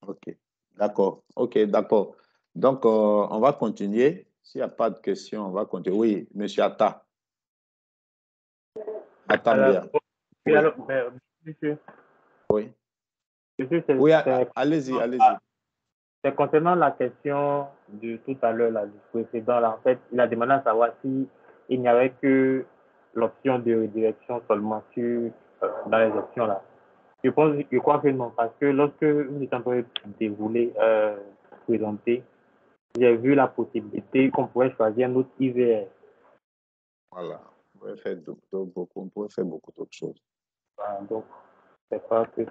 OK. D'accord. OK, d'accord. Donc, on va continuer. S'il n'y a pas de questions, on va continuer. Oui, monsieur Atta. Atta Mbia. Oui, alors, monsieur. Oui. Monsieur, Oui, allez-y, allez-y. C'est concernant la question de tout à l'heure, du précédent. Là, en fait, il a demandé à savoir si il n'y avait que l'option de redirection seulement dans les options là. Je crois que non, parce que lorsque vous êtes en train de dérouler, présenter, j'ai vu la possibilité qu'on pourrait choisir un autre IVR. Voilà. On pourrait faire beaucoup d'autres choses. Voilà, donc, c'est pas que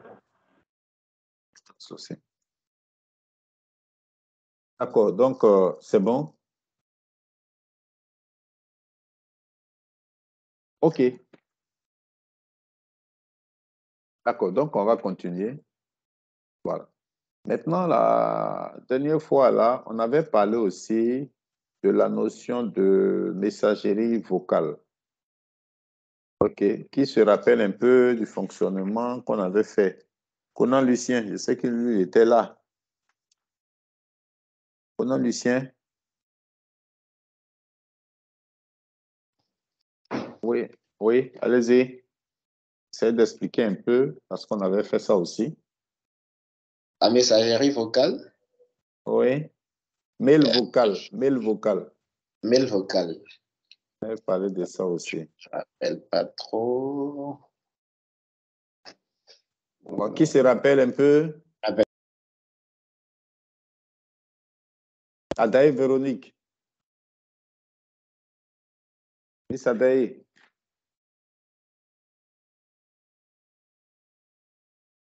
Souci. D'accord, donc c'est bon. OK. D'accord, donc on va continuer. Voilà. Maintenant, la dernière fois, là, on avait parlé aussi de la notion de messagerie vocale. OK. Qui se rappelle un peu du fonctionnement qu'on avait fait. Conan Lucien, je sais qu'il lui était là. Conan Lucien. Oui, oui, allez-y. Essayez d'expliquer un peu parce qu'on avait fait ça aussi. La messagerie vocale? Oui. Mail vocal, mail vocal. Mail vocal. On avait parlé de ça aussi. Je ne me rappelle pas trop. Bon, qui se rappelle un peu? Adaï Véronique. Miss Adaï.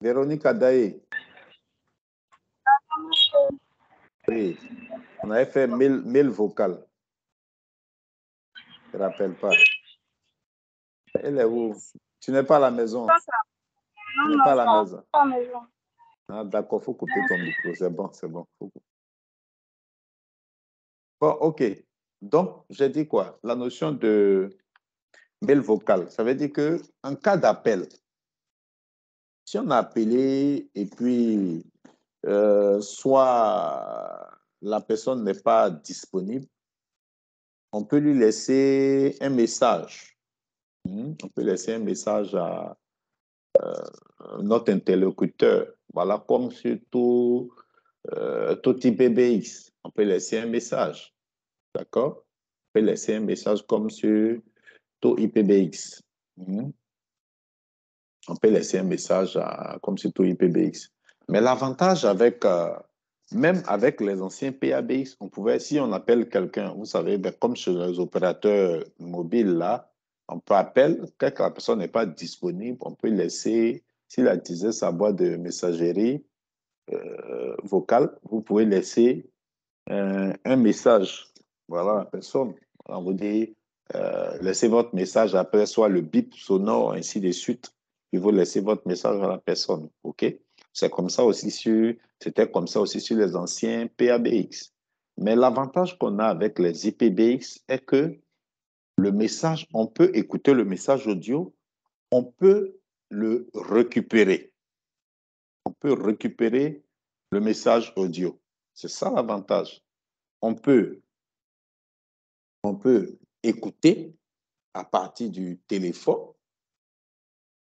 Véronique Adaï. Oui. On avait fait mail vocal. Je ne me rappelle pas. Elle est où? Tu n'es pas à la maison. Tu n'es pas à la maison. Ah, d'accord, il faut couper ton micro. C'est bon, c'est bon. Bon, OK. Donc, j'ai dit quoi? La notion de mail vocal, ça veut dire qu'en cas d'appel, si on a appelé et puis soit la personne n'est pas disponible, on peut lui laisser un message. On peut laisser un message à notre interlocuteur. Voilà, comme sur tout IPBX. On peut laisser un message. D'accord? On peut laisser un message comme sur tout IPBX. On peut laisser un message comme sur tout IPBX. Mais l'avantage même avec les anciens PABX, on pouvait, si on appelle quelqu'un, vous savez, ben, comme chez les opérateurs mobiles, là, on peut appeler, quand la personne n'est pas disponible, on peut laisser, s'il a utilisé sa boîte de messagerie vocale, vous pouvez laisser un message. Voilà la personne. On vous dit, laissez votre message après, soit le bip sonore, ainsi de suite. Puis vous laissez votre message à la personne. OK? C'était comme ça aussi sur les anciens PABX. Mais l'avantage qu'on a avec les IPBX est que le message, on peut écouter le message audio, on peut le récupérer. On peut récupérer le message audio. C'est ça l'avantage. On peut écouter à partir du téléphone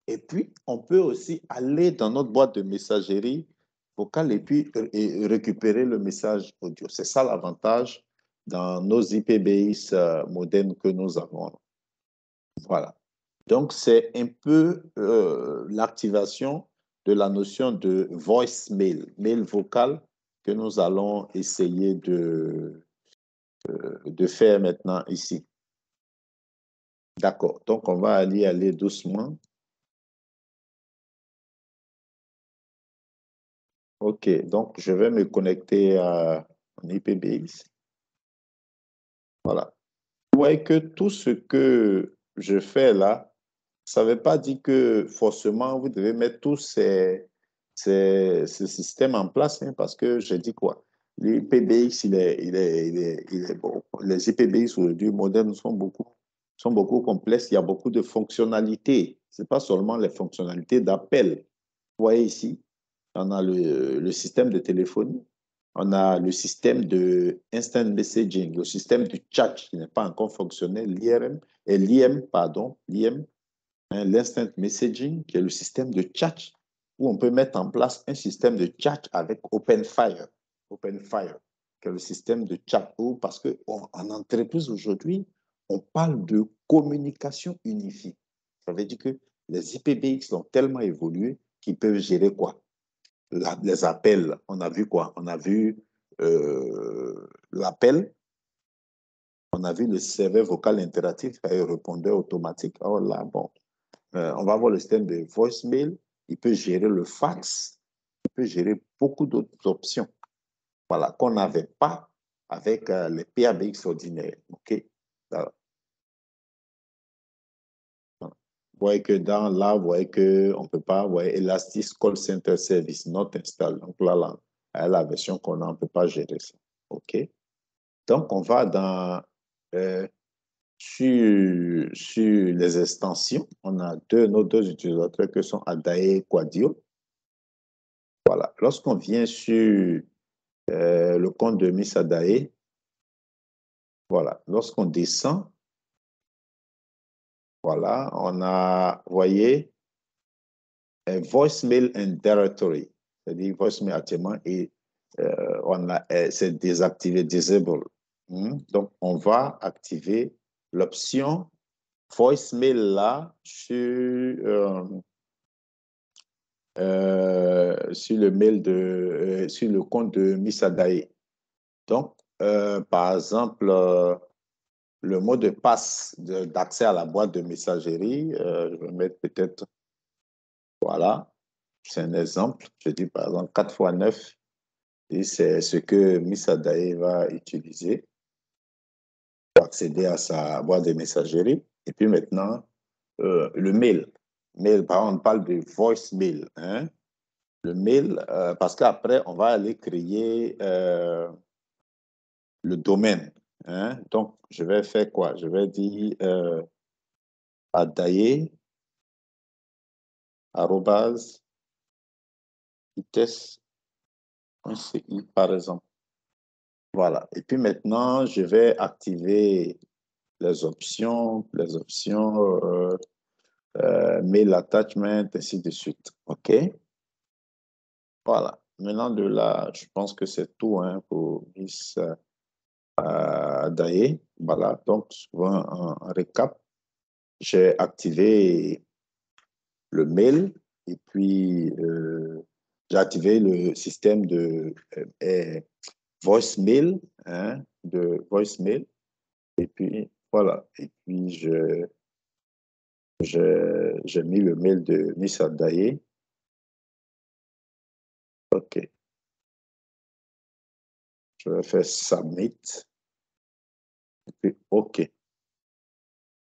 et puis on peut aussi aller dans notre boîte de messagerie vocale et puis récupérer le message audio. C'est ça l'avantage dans nos IPBX modernes que nous avons. Voilà. Donc, c'est un peu l'activation de la notion de voicemail, mail vocal, que nous allons essayer de faire maintenant ici. D'accord. Donc, on va aller doucement. OK. Donc, je vais me connecter à mon IPBX. Voilà. Vous voyez que tout ce que je fais là, ça ne veut pas dire que forcément vous devez mettre tous ces systèmes en place, hein, parce que j'ai dit quoi? L'IPBX, il est bon. Les IPBX aujourd'hui modernes sont beaucoup complexes. Il y a beaucoup de fonctionnalités. Ce n'est pas seulement les fonctionnalités d'appel. Vous voyez ici, on a le système de téléphonie, on a le système de instant messaging, le système du chat qui n'est pas encore fonctionnel, l'IM, hein, l'instant messaging, qui est le système de chat, où on peut mettre en place un système de chat avec OpenFire, qui est le système de chat, parce qu'en entreprise aujourd'hui, on parle de communication unifiée. Ça veut dire que les IPBX ont tellement évolué qu'ils peuvent gérer quoi? Les appels. On a vu quoi? On a vu l'appel, on a vu le serveur vocal interactif et répondeur automatique. Alors là, bon, on va voir le système de voicemail. Il peut gérer le fax. Il peut gérer beaucoup d'autres options. Voilà, qu'on n'avait pas avec les PABX ordinaires. OK? Voilà. Vous voyez que vous voyez qu'on ne peut pas, vous voyez, Elastic Call Center Service, not installed. Donc là, la version qu'on a, on ne peut pas gérer ça. OK? Donc, on va sur les extensions. On a nos deux utilisateurs qui sont Adae et Quadio. Voilà. Lorsqu'on vient sur le compte de Miss Adae, voilà. Lorsqu'on descend, voilà, on a, vous voyez, voicemail and directory. C'est-à-dire voicemail actuellement et c'est désactivé, disable. Donc, on va activer l'option voicemail là sur le mail sur le compte de Miss Adae. Donc, par exemple, le mot de passe d'accès à la boîte de messagerie, je vais mettre peut-être, voilà, c'est un exemple. Je dis par exemple 4 x 9, et c'est ce que Miss Adae va utiliser pour accéder à sa boîte de messagerie. Et puis maintenant, le mail. Par exemple, on parle de voicemail, hein? Le mail, parce qu'après, on va aller créer le domaine. Hein? Donc, je vais faire quoi? Je vais dire adaye, arrobase, ites.ci, par exemple. Voilà. Et puis maintenant, je vais activer les options mail attachment, ainsi de suite. OK? Voilà. Maintenant, de là, je pense que c'est tout, hein, pour Miss Adaye. Voilà. Donc, souvent, en récap, j'ai activé le mail et puis j'ai activé le système de voicemail, hein, et puis voilà, et puis j'ai mis le mail de Miss Adaye. OK, je vais faire submit et puis OK,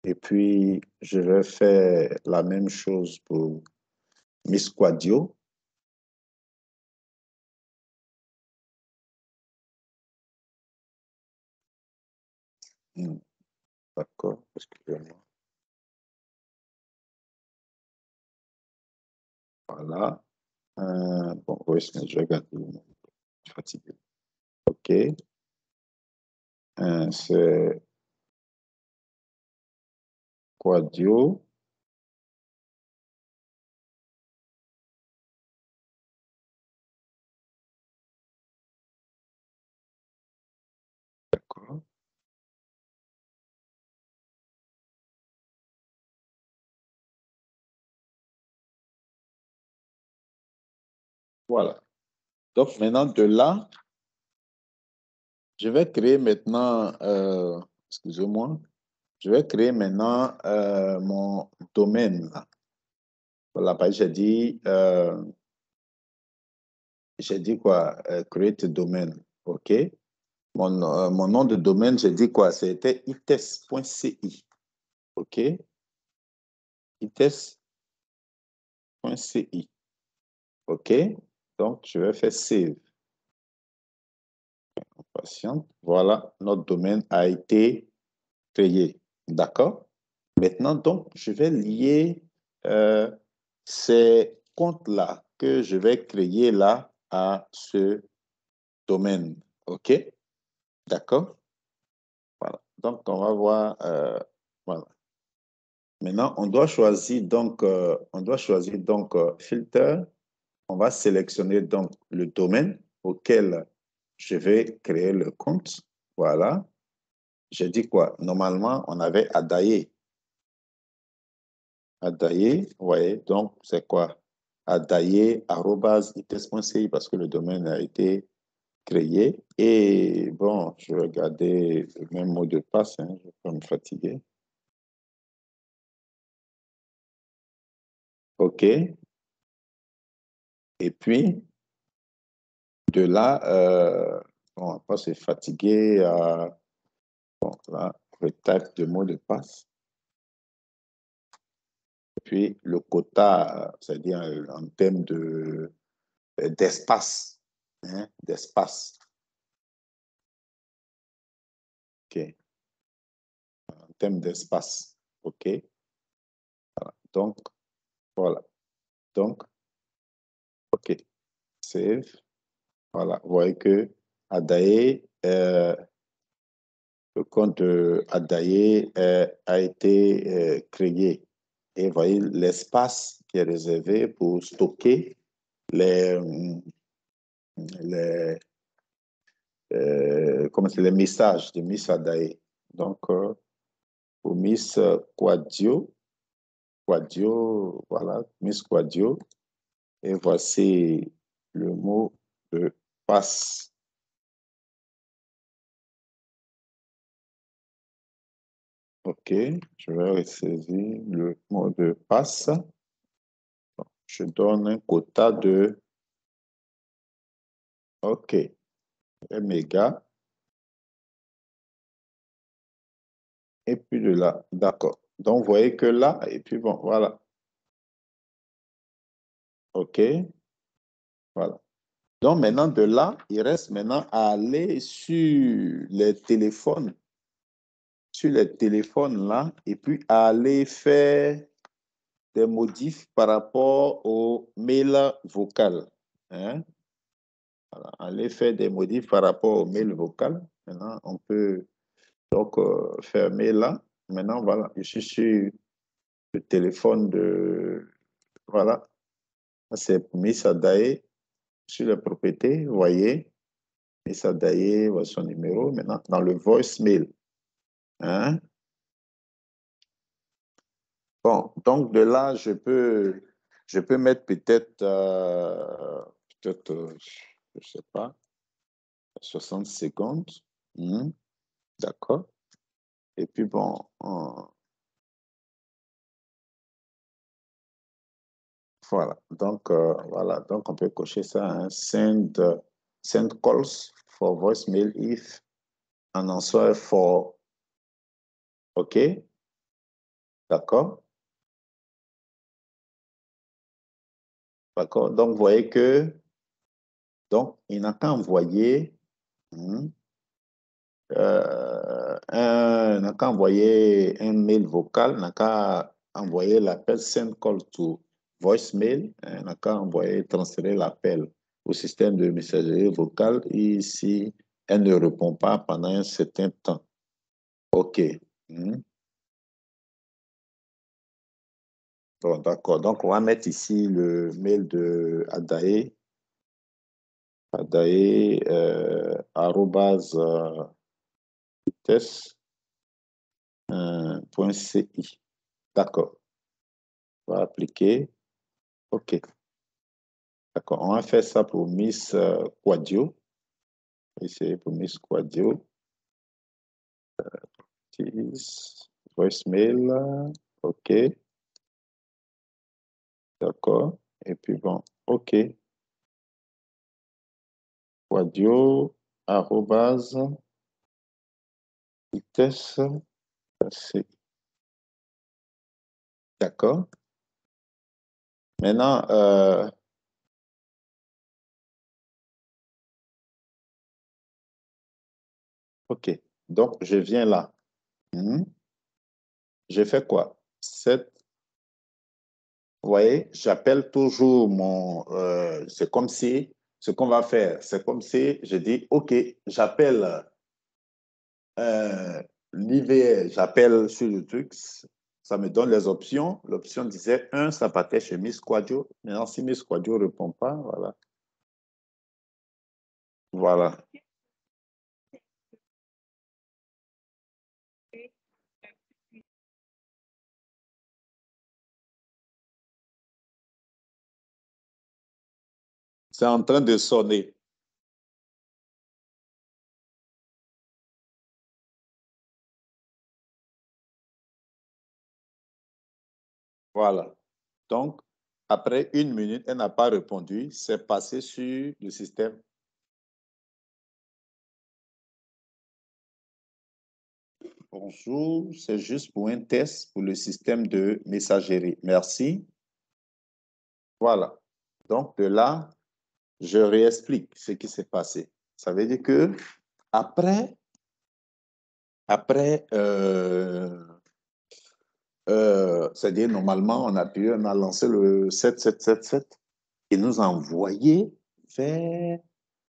et puis je vais faire la même chose pour Miss Quadio. D'accord, excusez-moi. Voilà. Bon, voicemail, je vais regarder. Je suis fatigué. OK. C'est Quadio. D'accord. Voilà. Donc maintenant, de là, je vais créer maintenant, excusez-moi, je vais créer maintenant mon domaine. Là. Voilà, parce que j'ai dit quoi? Create domaine. OK? Mon nom de domaine, j'ai dit quoi? C'était ites.ci. OK? ites.ci. OK? Donc, je vais faire save. Patiente. Voilà, notre domaine a été créé. D'accord? Maintenant, donc, je vais lier ces comptes-là que je vais créer là à ce domaine. OK? D'accord? Voilà. Donc, on va voir. Voilà. Maintenant, on doit choisir donc, filter. On va sélectionner donc le domaine auquel je vais créer le compte. Voilà. J'ai dit quoi? Normalement, on avait Adaye. Adaye, vous voyez, donc c'est quoi? Adaye@ites.ci parce que le domaine a été créé. Et bon, je vais regarder le même mot de passe, hein, je vais pas me fatiguer. OK. Et puis, de là, on va pas se fatiguer à, bon, là, retype de mot de passe. Et puis, le quota, c'est-à-dire en termes d'espace, hein, d'espace. OK. En termes d'espace. OK. Voilà. Donc, voilà. Donc, OK. Save. Voilà. Vous voyez que Adaye, le compte Adaye a été créé. Et vous voyez l'espace qui est réservé pour stocker les les messages de Miss Adaye. Donc, pour Miss Quadio, voilà, Miss Quadio. Et voici le mot de passe. OK, je vais ressaisir le mot de passe. Je donne un quota de, OK, 1 méga. Et puis de là, d'accord. Donc, vous voyez que là, et puis bon, voilà. OK, voilà. Donc, maintenant, de là, il reste maintenant à aller sur les téléphones là, et puis à aller faire des modifs par rapport au mail vocal. Hein? Voilà. Aller faire des modifs par rapport au mail vocal. Maintenant, on peut donc fermer là. Maintenant, voilà, je suis sur le téléphone de... Voilà, c'est Miss Adaye sur les propriétés. Vous voyez, Miss Adaye, voici son numéro. Maintenant, dans le voicemail. Hein? Bon, donc de là, je peux mettre peut-être, je ne sais pas, 60 secondes. D'accord. Et puis bon, voilà. Donc, Donc, on peut cocher ça. Hein. Send calls for voicemail if and answer for. OK. D'accord. D'accord. Donc, vous voyez que, donc, il n'a qu'à envoyer, n'a qu'à envoyer un mail vocal, n'a qu'à envoyer l'appel send call to voicemail, on n'a qu'à envoyer, transférer l'appel au système de messagerie vocale et si elle ne répond pas pendant un certain temps. OK. Bon, d'accord. Donc, on va mettre ici le mail de Adaé. Adaé, arrobase, test.ci. D'accord. On va appliquer. OK. D'accord. On va faire ça pour Miss Quadio. Essayer pour Miss Quadio. Voicemail. OK. D'accord. Et puis bon, OK. Quadio, arrobase, vitesse, d'accord. Maintenant, OK. Donc, je viens là. Je fais quoi? Vous voyez, j'appelle toujours mon... c'est comme si, ce qu'on va faire, c'est comme si je dis, OK, j'appelle l'IVR, j'appelle sur le truc, ça me donne les options. L'option disait 1, ça partait chez Miss Quadio. Maintenant, si Miss Quadio ne répond pas, voilà. Voilà. C'est en train de sonner. Voilà. Donc, après 1 minute, elle n'a pas répondu. C'est passé sur le système. Bonjour, c'est juste pour un test pour le système de messagerie. Merci. Voilà. Donc, de là, je réexplique ce qui s'est passé. Ça veut dire que après c'est-à-dire normalement, on a lancé le 7777 et nous a envoyé vers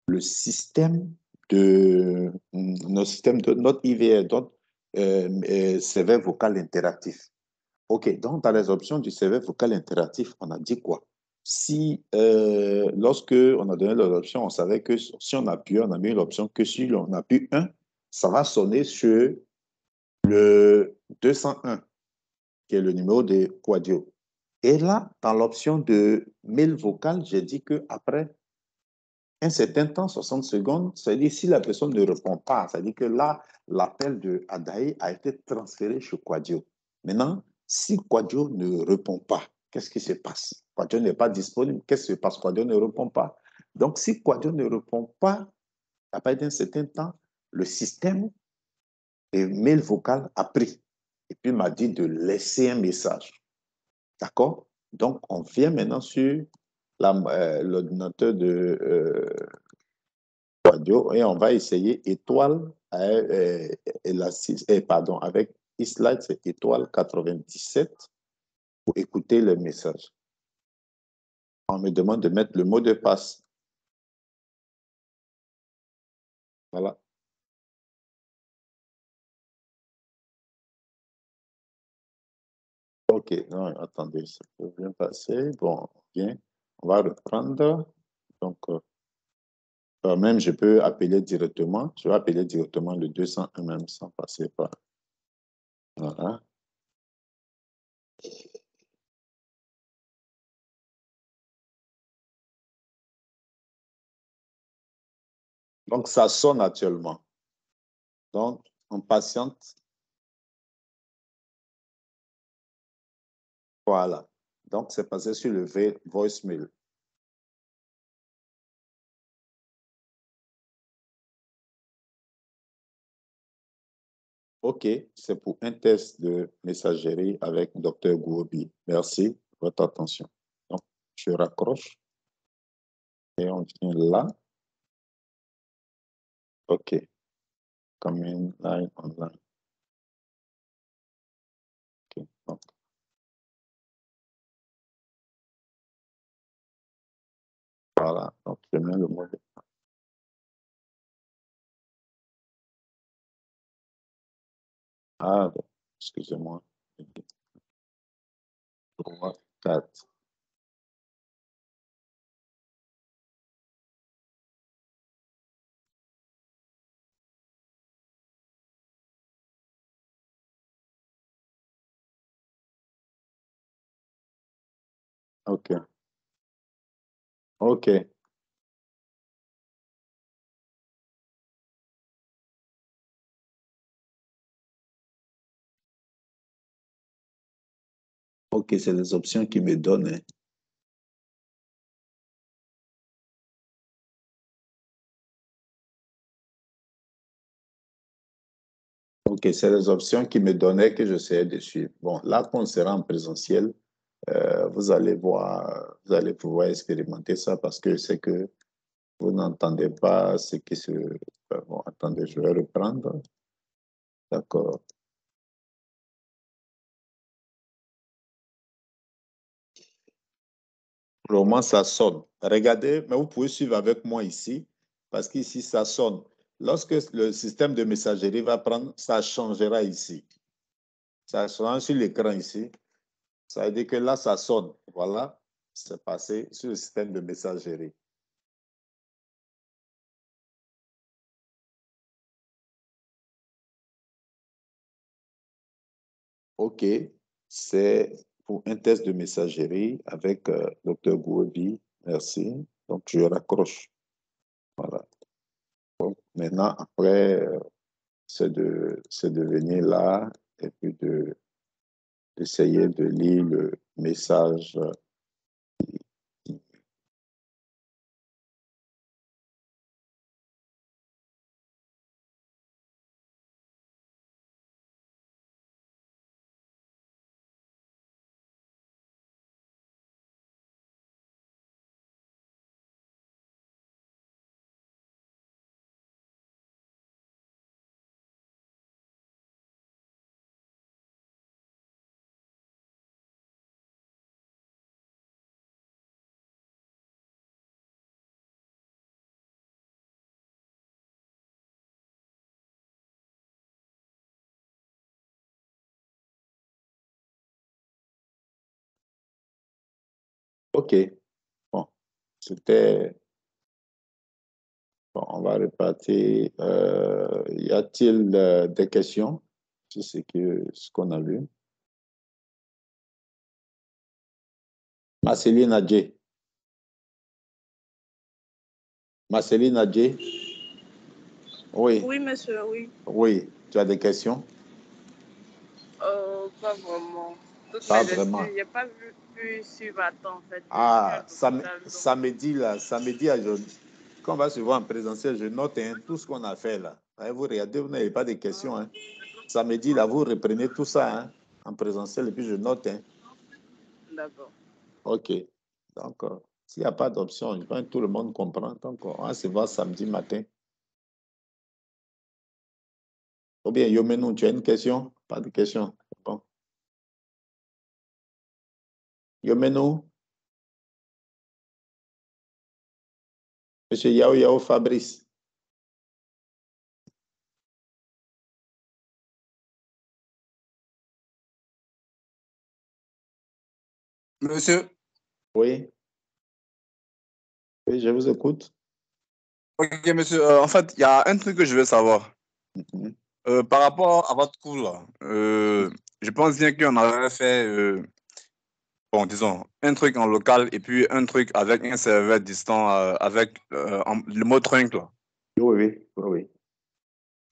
le système de notre IVR, notre sévère vocal interactif. OK, donc dans les options du sévère vocal interactif, on a dit quoi? Si, lorsque on a donné l'option, on savait que si on appuie, on a mis l'option que si on appuie 1, ça va sonner sur le 201, qui est le numéro de Quadio. Et là, dans l'option de mail vocal, j'ai dit qu'après un certain temps, 60 secondes, c'est-à-dire si la personne ne répond pas, c'est-à-dire que là, l'appel de Adaï a été transféré chez Quadio. Maintenant, si Quadio ne répond pas, qu'est-ce qui se passe? Quadio n'est pas disponible, qu'est-ce qui se passe? Quadio ne répond pas. Donc, si Quadio ne répond pas, après un certain temps, le système de mail vocal a pris et puis m'a dit de laisser un message. D'accord? Donc, on vient maintenant sur l'ordinateur de radio et on va essayer étoile pardon, avec Eastlight, c'est étoile 97 pour écouter le message. On me demande de mettre le mot de passe. Voilà. OK, non, attendez, ça peut bien passer. Bon, bien, on va reprendre. Donc, même, je peux appeler directement. Je vais appeler directement le 201 même sans passer par. Voilà. Donc, ça sonne actuellement. Donc, on patiente. Voilà. Donc, c'est passé sur le voicemail. OK, c'est pour un test de messagerie avec Dr. Gouobi. Merci de votre attention. Donc, je raccroche et on vient là. OK. Coming line online. OK. Donc, le mot de passe. Ah, bon, excusez-moi. 3, 4. OK. OK. OK, c'est les options qui me donnent. Hein. OK, c'est les options qui me donnaient que j'essayais de suivre. Bon, là, quand on sera en présentiel, vous allez voir, vous allez pouvoir expérimenter ça parce que c'est que vous n'entendez pas ce qui se... Bon, attendez, je vais reprendre. D'accord. Pour le moment, ça sonne. Regardez, mais vous pouvez suivre avec moi ici, parce qu'ici, ça sonne. Lorsque le système de messagerie va prendre, ça changera ici. Ça changera sur l'écran ici. Ça veut dire que là, ça sonne. Voilà, c'est passé sur le système de messagerie. OK, c'est pour un test de messagerie avec Dr. Gouebi. Merci. Donc, je raccroche. Voilà. Donc, maintenant, après, c'est de venir là et puis d'essayer de lire le message. OK. Bon, c'était... Bon, on va repartir. Y a-t-il des questions sur ce qu'on a vu? Marceline Adjé. Marceline Adjé. Oui. Oui, monsieur, oui. Oui, tu as des questions? Pas vraiment. Toutes Pas mes vraiment. excuses, j'ai pas pu suivre à temps, en fait. Ah, Je suis à l'hôpital, donc... samedi, là, samedi à jeudi. Quand on va se voir en présentiel, je note hein, tout ce qu'on a fait là. Hein, vous regardez, vous n'avez pas de questions. Hein. Samedi, là, vous reprenez tout ça hein, en présentiel et puis je note. Hein. D'accord. OK. Donc, s'il n'y a pas d'option, je pense que tout le monde comprend. Donc, on va se voir samedi matin. Ou bien, Yomenou, tu as une question? Pas de question. Bon. Yomenou? Monsieur Yao Yao Fabrice. Monsieur, Oui. Oui, je vous écoute. ok, monsieur, en fait, il y a un truc que je veux savoir. Mhm. Par rapport à votre cours, là, je pense bien qu'on avait fait, bon, disons, un truc en local et puis un truc avec un serveur distant, avec le mot trunk, là. Oui, oui, oui.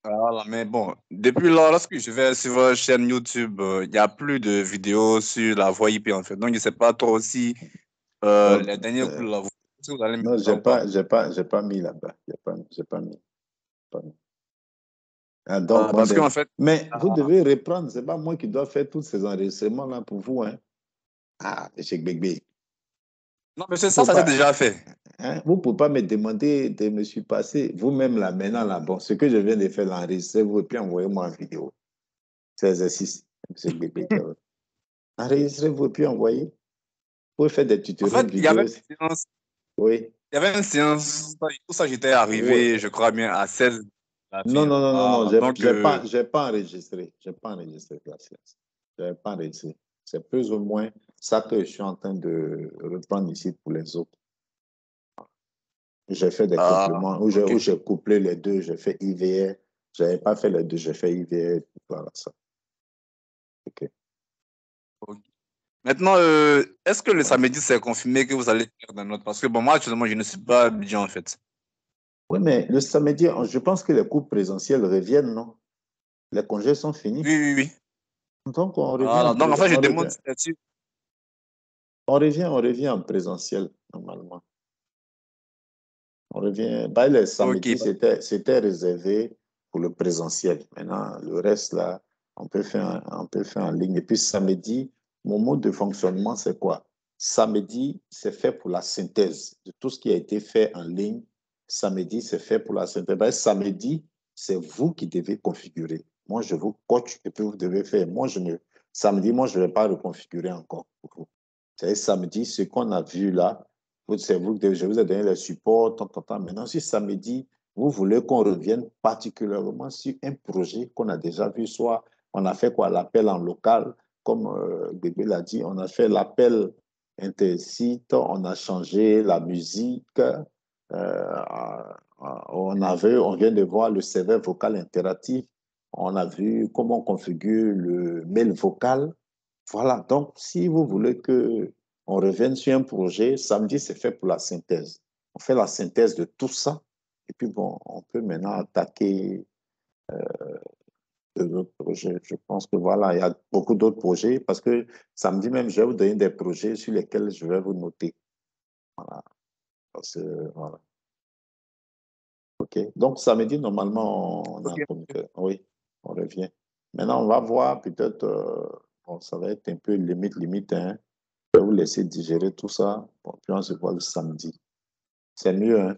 Voilà, mais bon, depuis là, lorsque je vais sur votre chaîne YouTube, il n'y a plus de vidéos sur la voie IP, en fait. Donc, je ne sais pas trop si les derniers cours, là, si vous allez Non, mettre ça ou pas. j'ai pas mis là-bas. J'ai pas mis. Pas mis. Ah, donc, Parce qu'en fait, mais vous devez reprendre. C'est pas moi qui dois faire tous ces enregistrements-là pour vous. Hein. Ah, M. Gbegbe. non, monsieur, ça s'est déjà fait. Hein, vous ne pouvez pas me demander de me suis passé. Vous-même, là, maintenant, là, bon, ce que je viens de faire, l'enregistrez-vous et puis envoyez-moi en vidéo. C'est exercice, M. Gbegbe. Enregistrez-vous et puis envoyez. Vous pouvez faire des En tutoriels fait, il y avait vidéo. une séance. Oui. Il y avait une séance, tout ça, j'étais Ouais. arrivé, je crois bien, à 16. Non, non, non, non, non, Donc, j'ai pas enregistré. J'ai pas enregistré la séance. J'ai pas enregistré. C'est plus ou moins ça que je suis en train de reprendre ici pour les autres. J'ai fait des compléments où ok. j'ai couplé les deux. J'ai fait IVR. Je n'avais pas fait les deux. J'ai fait IVR. Voilà ça. OK. Ok. Maintenant, est-ce que le samedi, c'est confirmé que vous allez faire dans notre... Parce que bon, moi, actuellement, je ne suis pas étudiant, en fait. Oui, mais le samedi, je pense que les cours présentiels reviennent, non? Les congés sont finis. Oui, oui, oui. Donc, on revient Voilà. Donc, en fait, je demande... on revient en présentiel, normalement. On revient. Bah, le samedi, Ok. c'était réservé pour le présentiel. Maintenant, le reste, là, on peut faire en ligne. Et puis, samedi, mon mode de fonctionnement, c'est quoi? Samedi, c'est fait pour la synthèse de tout ce qui a été fait en ligne. Samedi, c'est fait pour la synthèse. Bah, samedi, c'est vous qui devez configurer. Moi, je vous coach et puis vous devez faire. Samedi, moi, je ne vais pas reconfigurer encore pour vous. C'est samedi, ce qu'on a vu là, c'est vous, je vous ai donné les supports, tant. Maintenant, si samedi, vous voulez qu'on revienne particulièrement sur un projet qu'on a déjà vu, soit on a fait quoi, l'appel en local, comme Bébé l'a dit, on a fait l'appel intersite, on a changé la musique, on vient de voir le serveur vocal interactif, on a vu comment on configure le mail vocal. Voilà, donc si vous voulez que on revienne sur un projet, samedi, c'est fait pour la synthèse. On fait la synthèse de tout ça, et puis bon, on peut maintenant attaquer d'autres projets. Je pense que voilà, il y a beaucoup d'autres projets, parce que samedi même, je vais vous donner des projets sur lesquels je vais vous noter. Voilà, parce que, voilà. OK. Donc, samedi, normalement, on a oui, on revient. Maintenant, on va voir peut-être, bon, ça va être un peu limite, hein. Je vais vous laisser digérer tout ça. Bon, puis on se voit le samedi. C'est mieux, hein?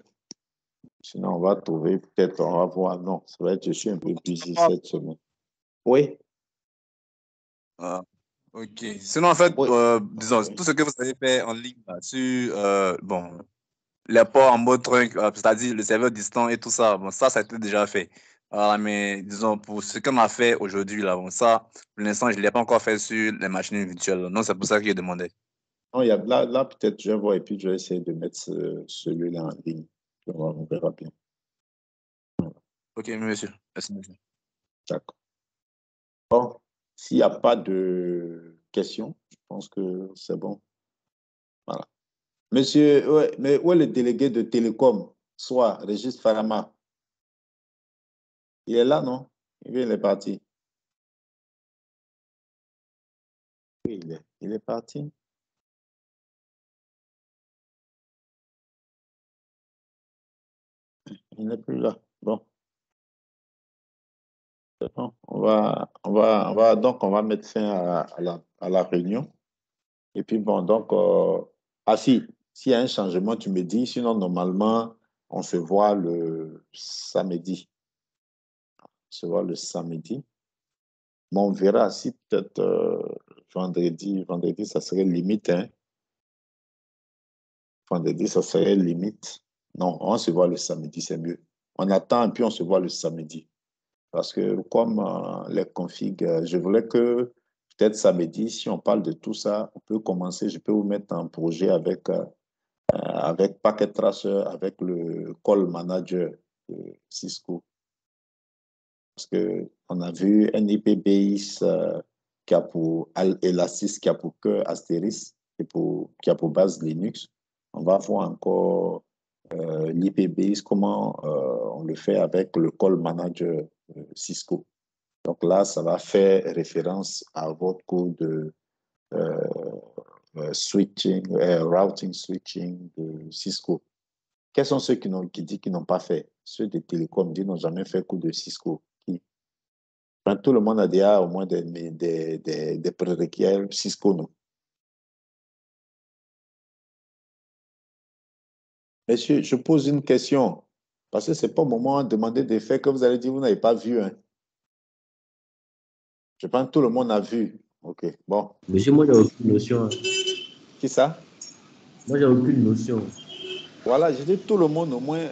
Sinon, on va trouver, peut-être, on va voir. Non, ça va être, je suis un peu busy cette semaine. Oui? Ok. Sinon, en fait, Oui. disons, tout ce que vous avez fait en ligne là, sur bon, les ports en mode trunk, c'est-à-dire le serveur distant et tout ça, bon, ça a été déjà fait. Mais disons, pour ce qu'on a fait aujourd'hui, là, bon, ça, pour l'instant, je ne l'ai pas encore fait sur les machines virtuelles. Non, c'est pour ça que j'ai demandé. Non, là peut-être, je vais voir et puis je vais essayer de mettre celui-là en ligne. On verra bien. Ok, monsieur. Merci, monsieur. D'accord. Bon, s'il n'y a pas de questions, je pense que c'est bon. Voilà. Monsieur, ouais, mais où est le délégué de Télécom? Soit Régis Farama. Il est là, non? Il est parti. Oui, il est parti. Il n'est plus là. Bon. Bon, donc on va mettre fin à la réunion. Et puis bon, donc, si, s'il y a un changement, tu me dis. Sinon, normalement, on se voit le samedi. On se voit le samedi. Mais on verra si peut-être vendredi, ça serait limite, hein. Vendredi, ça serait limite. Non, on se voit le samedi, c'est mieux. On attend et puis on se voit le samedi. Parce que comme les configs, je voulais que peut-être samedi, si on parle de tout ça, on peut commencer, je peux vous mettre un projet avec Packet Tracer, avec le Call Manager de Cisco. Parce qu'on a vu un IPBIS qui a pour Elastis, qui a pour cœur Asteris, qui a pour base Linux. On va voir encore l'IPBIS, comment on le fait avec le Call Manager Cisco. Donc là, ça va faire référence à votre cours de routing switching de Cisco. Quels sont ceux qui disent qu'ils n'ont pas fait? Ceux de Télécom disent qu'ils n'ont jamais fait cours de Cisco. Enfin, tout le monde a déjà au moins des prérequis Cisco, non? Monsieur, je pose une question. Parce que ce n'est pas au moment de demander des faits que vous allez dire que vous n'avez pas vu, hein. Je pense que tout le monde a vu. OK, bon. Monsieur, moi, j'ai aucune notion. Qui ça? Moi, j'ai aucune notion. Voilà, je dis tout le monde, au moins,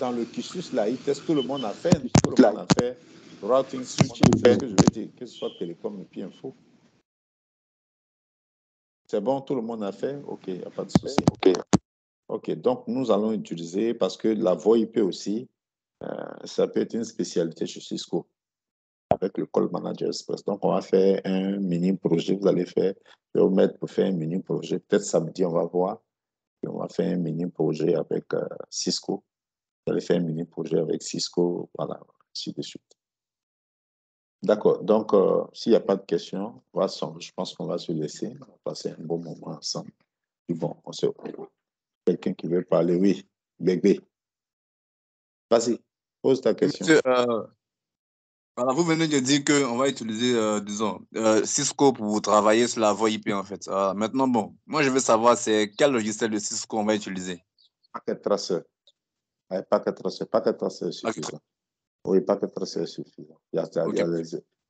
dans le cursus, là, test, tout le monde a fait. Tout le monde a fait routing, switching, c'est ce que je veux dire, que ce soit télécom et puis info. C'est bon, tout le monde a fait? OK, il n'y a pas de souci. OK, donc nous allons utiliser, parce que la VoIP aussi, ça peut être une spécialité chez Cisco, avec le Call Manager Express. Donc, on va faire un mini-projet. Vous allez faire, je vais vous mettre pour faire un mini-projet. Peut-être samedi, on va voir. Et on va faire un mini-projet avec Cisco. Vous allez faire un mini-projet avec Cisco, voilà, ainsi de suite. D'accord. Donc, s'il n'y a pas de questions, je pense qu'on va se laisser. On va passer un bon moment ensemble. Puis bon, quelqu'un qui veut parler, oui, bébé. Vas-y, pose ta question. Monsieur, voilà, vous venez de dire qu'on va utiliser, disons, Cisco pour travailler sur la voie IP, en fait. Maintenant, bon, moi, je veux savoir, c'est quel logiciel de Cisco on va utiliser? Packet Tracer. Ouais, Packet Tracer est suffisant. Oui, Packet Tracer est suffisant. Il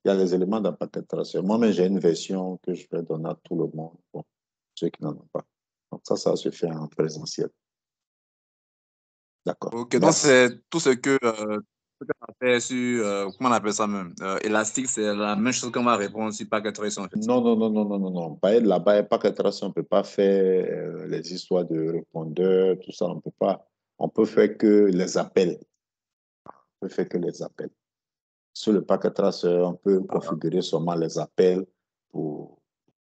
y a les éléments dans Packet Tracer. Moi-même, j'ai une version que je vais donner à tout le monde, bon, ceux qui n'en ont pas. Donc ça se fait en présentiel. D'accord. Ok, donc c'est tout ce que qu'on a fait sur, comment on appelle ça même? Elastic, c'est la même chose qu'on va répondre sur Packet Tracer, en fait. Non. Là-bas, Packet Tracer, on ne peut pas faire les histoires de répondeurs, tout ça, on ne peut pas. On peut faire que les appels. On peut faire que les appels. Sur le Packet Tracer, on peut configurer seulement les appels pour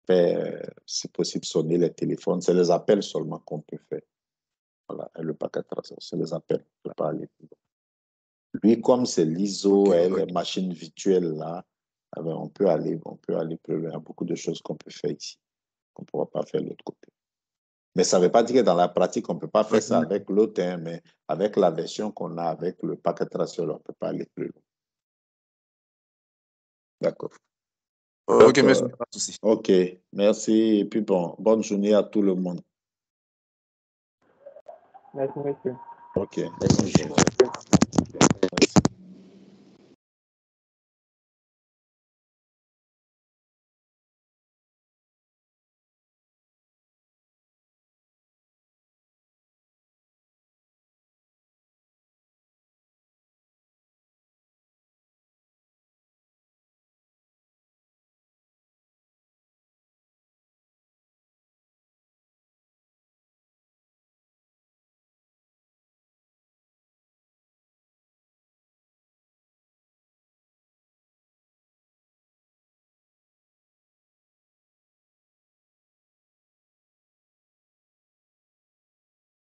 faire, si possible, sonner les téléphones. C'est les appels seulement qu'on peut faire. Voilà, et le Packet Tracer, c'est les appels. On ne peut pas aller plus loin. Lui, comme c'est l'ISO et les machines virtuelles là, on peut aller plus loin. Il y a beaucoup de choses qu'on peut faire ici, qu'on ne pourra pas faire de l'autre côté. Mais ça ne veut pas dire que dans la pratique, on ne peut pas faire ça avec l'autre, hein, mais avec la version qu'on a avec le Packet Tracer, on ne peut pas aller plus loin. D'accord. Ok, merci, pas de souci. Ok, merci. Et puis bon, bonne journée à tout le monde. Merci, monsieur. Ok, Merci. merci.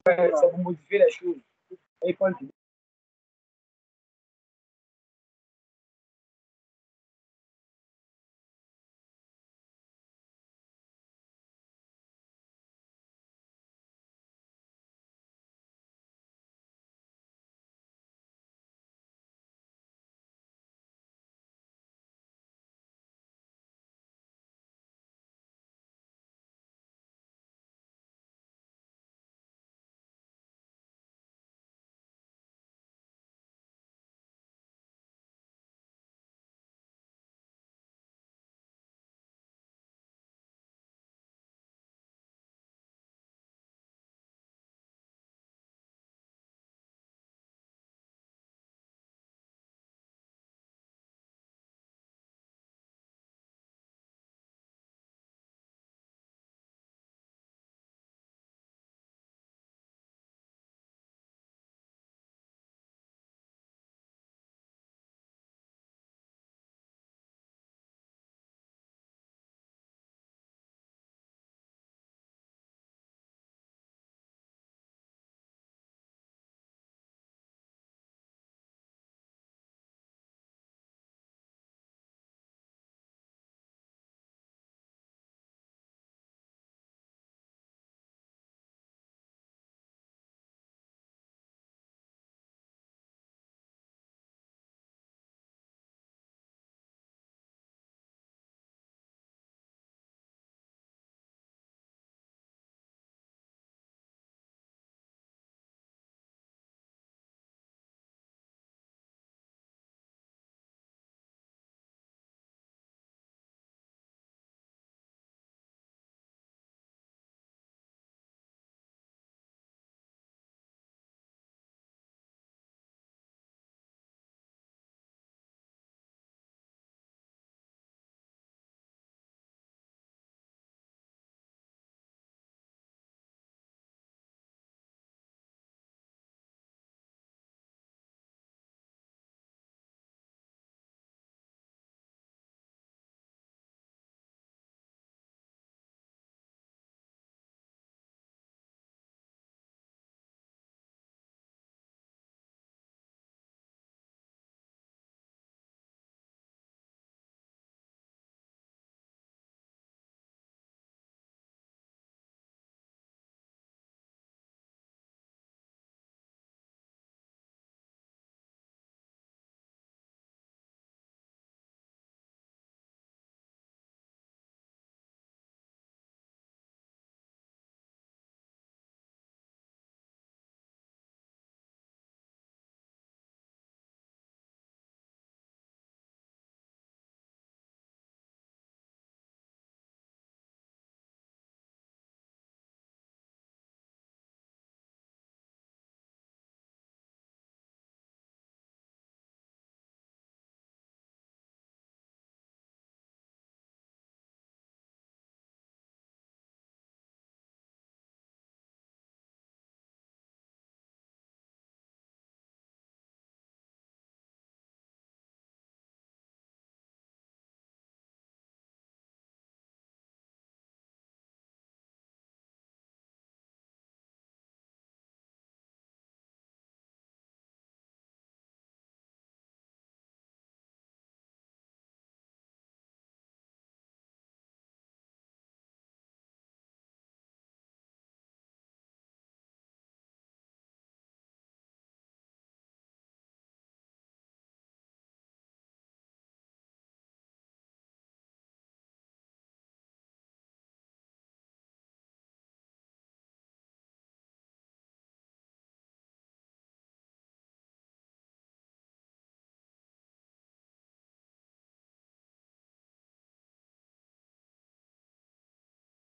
Ça vous modifie les choses.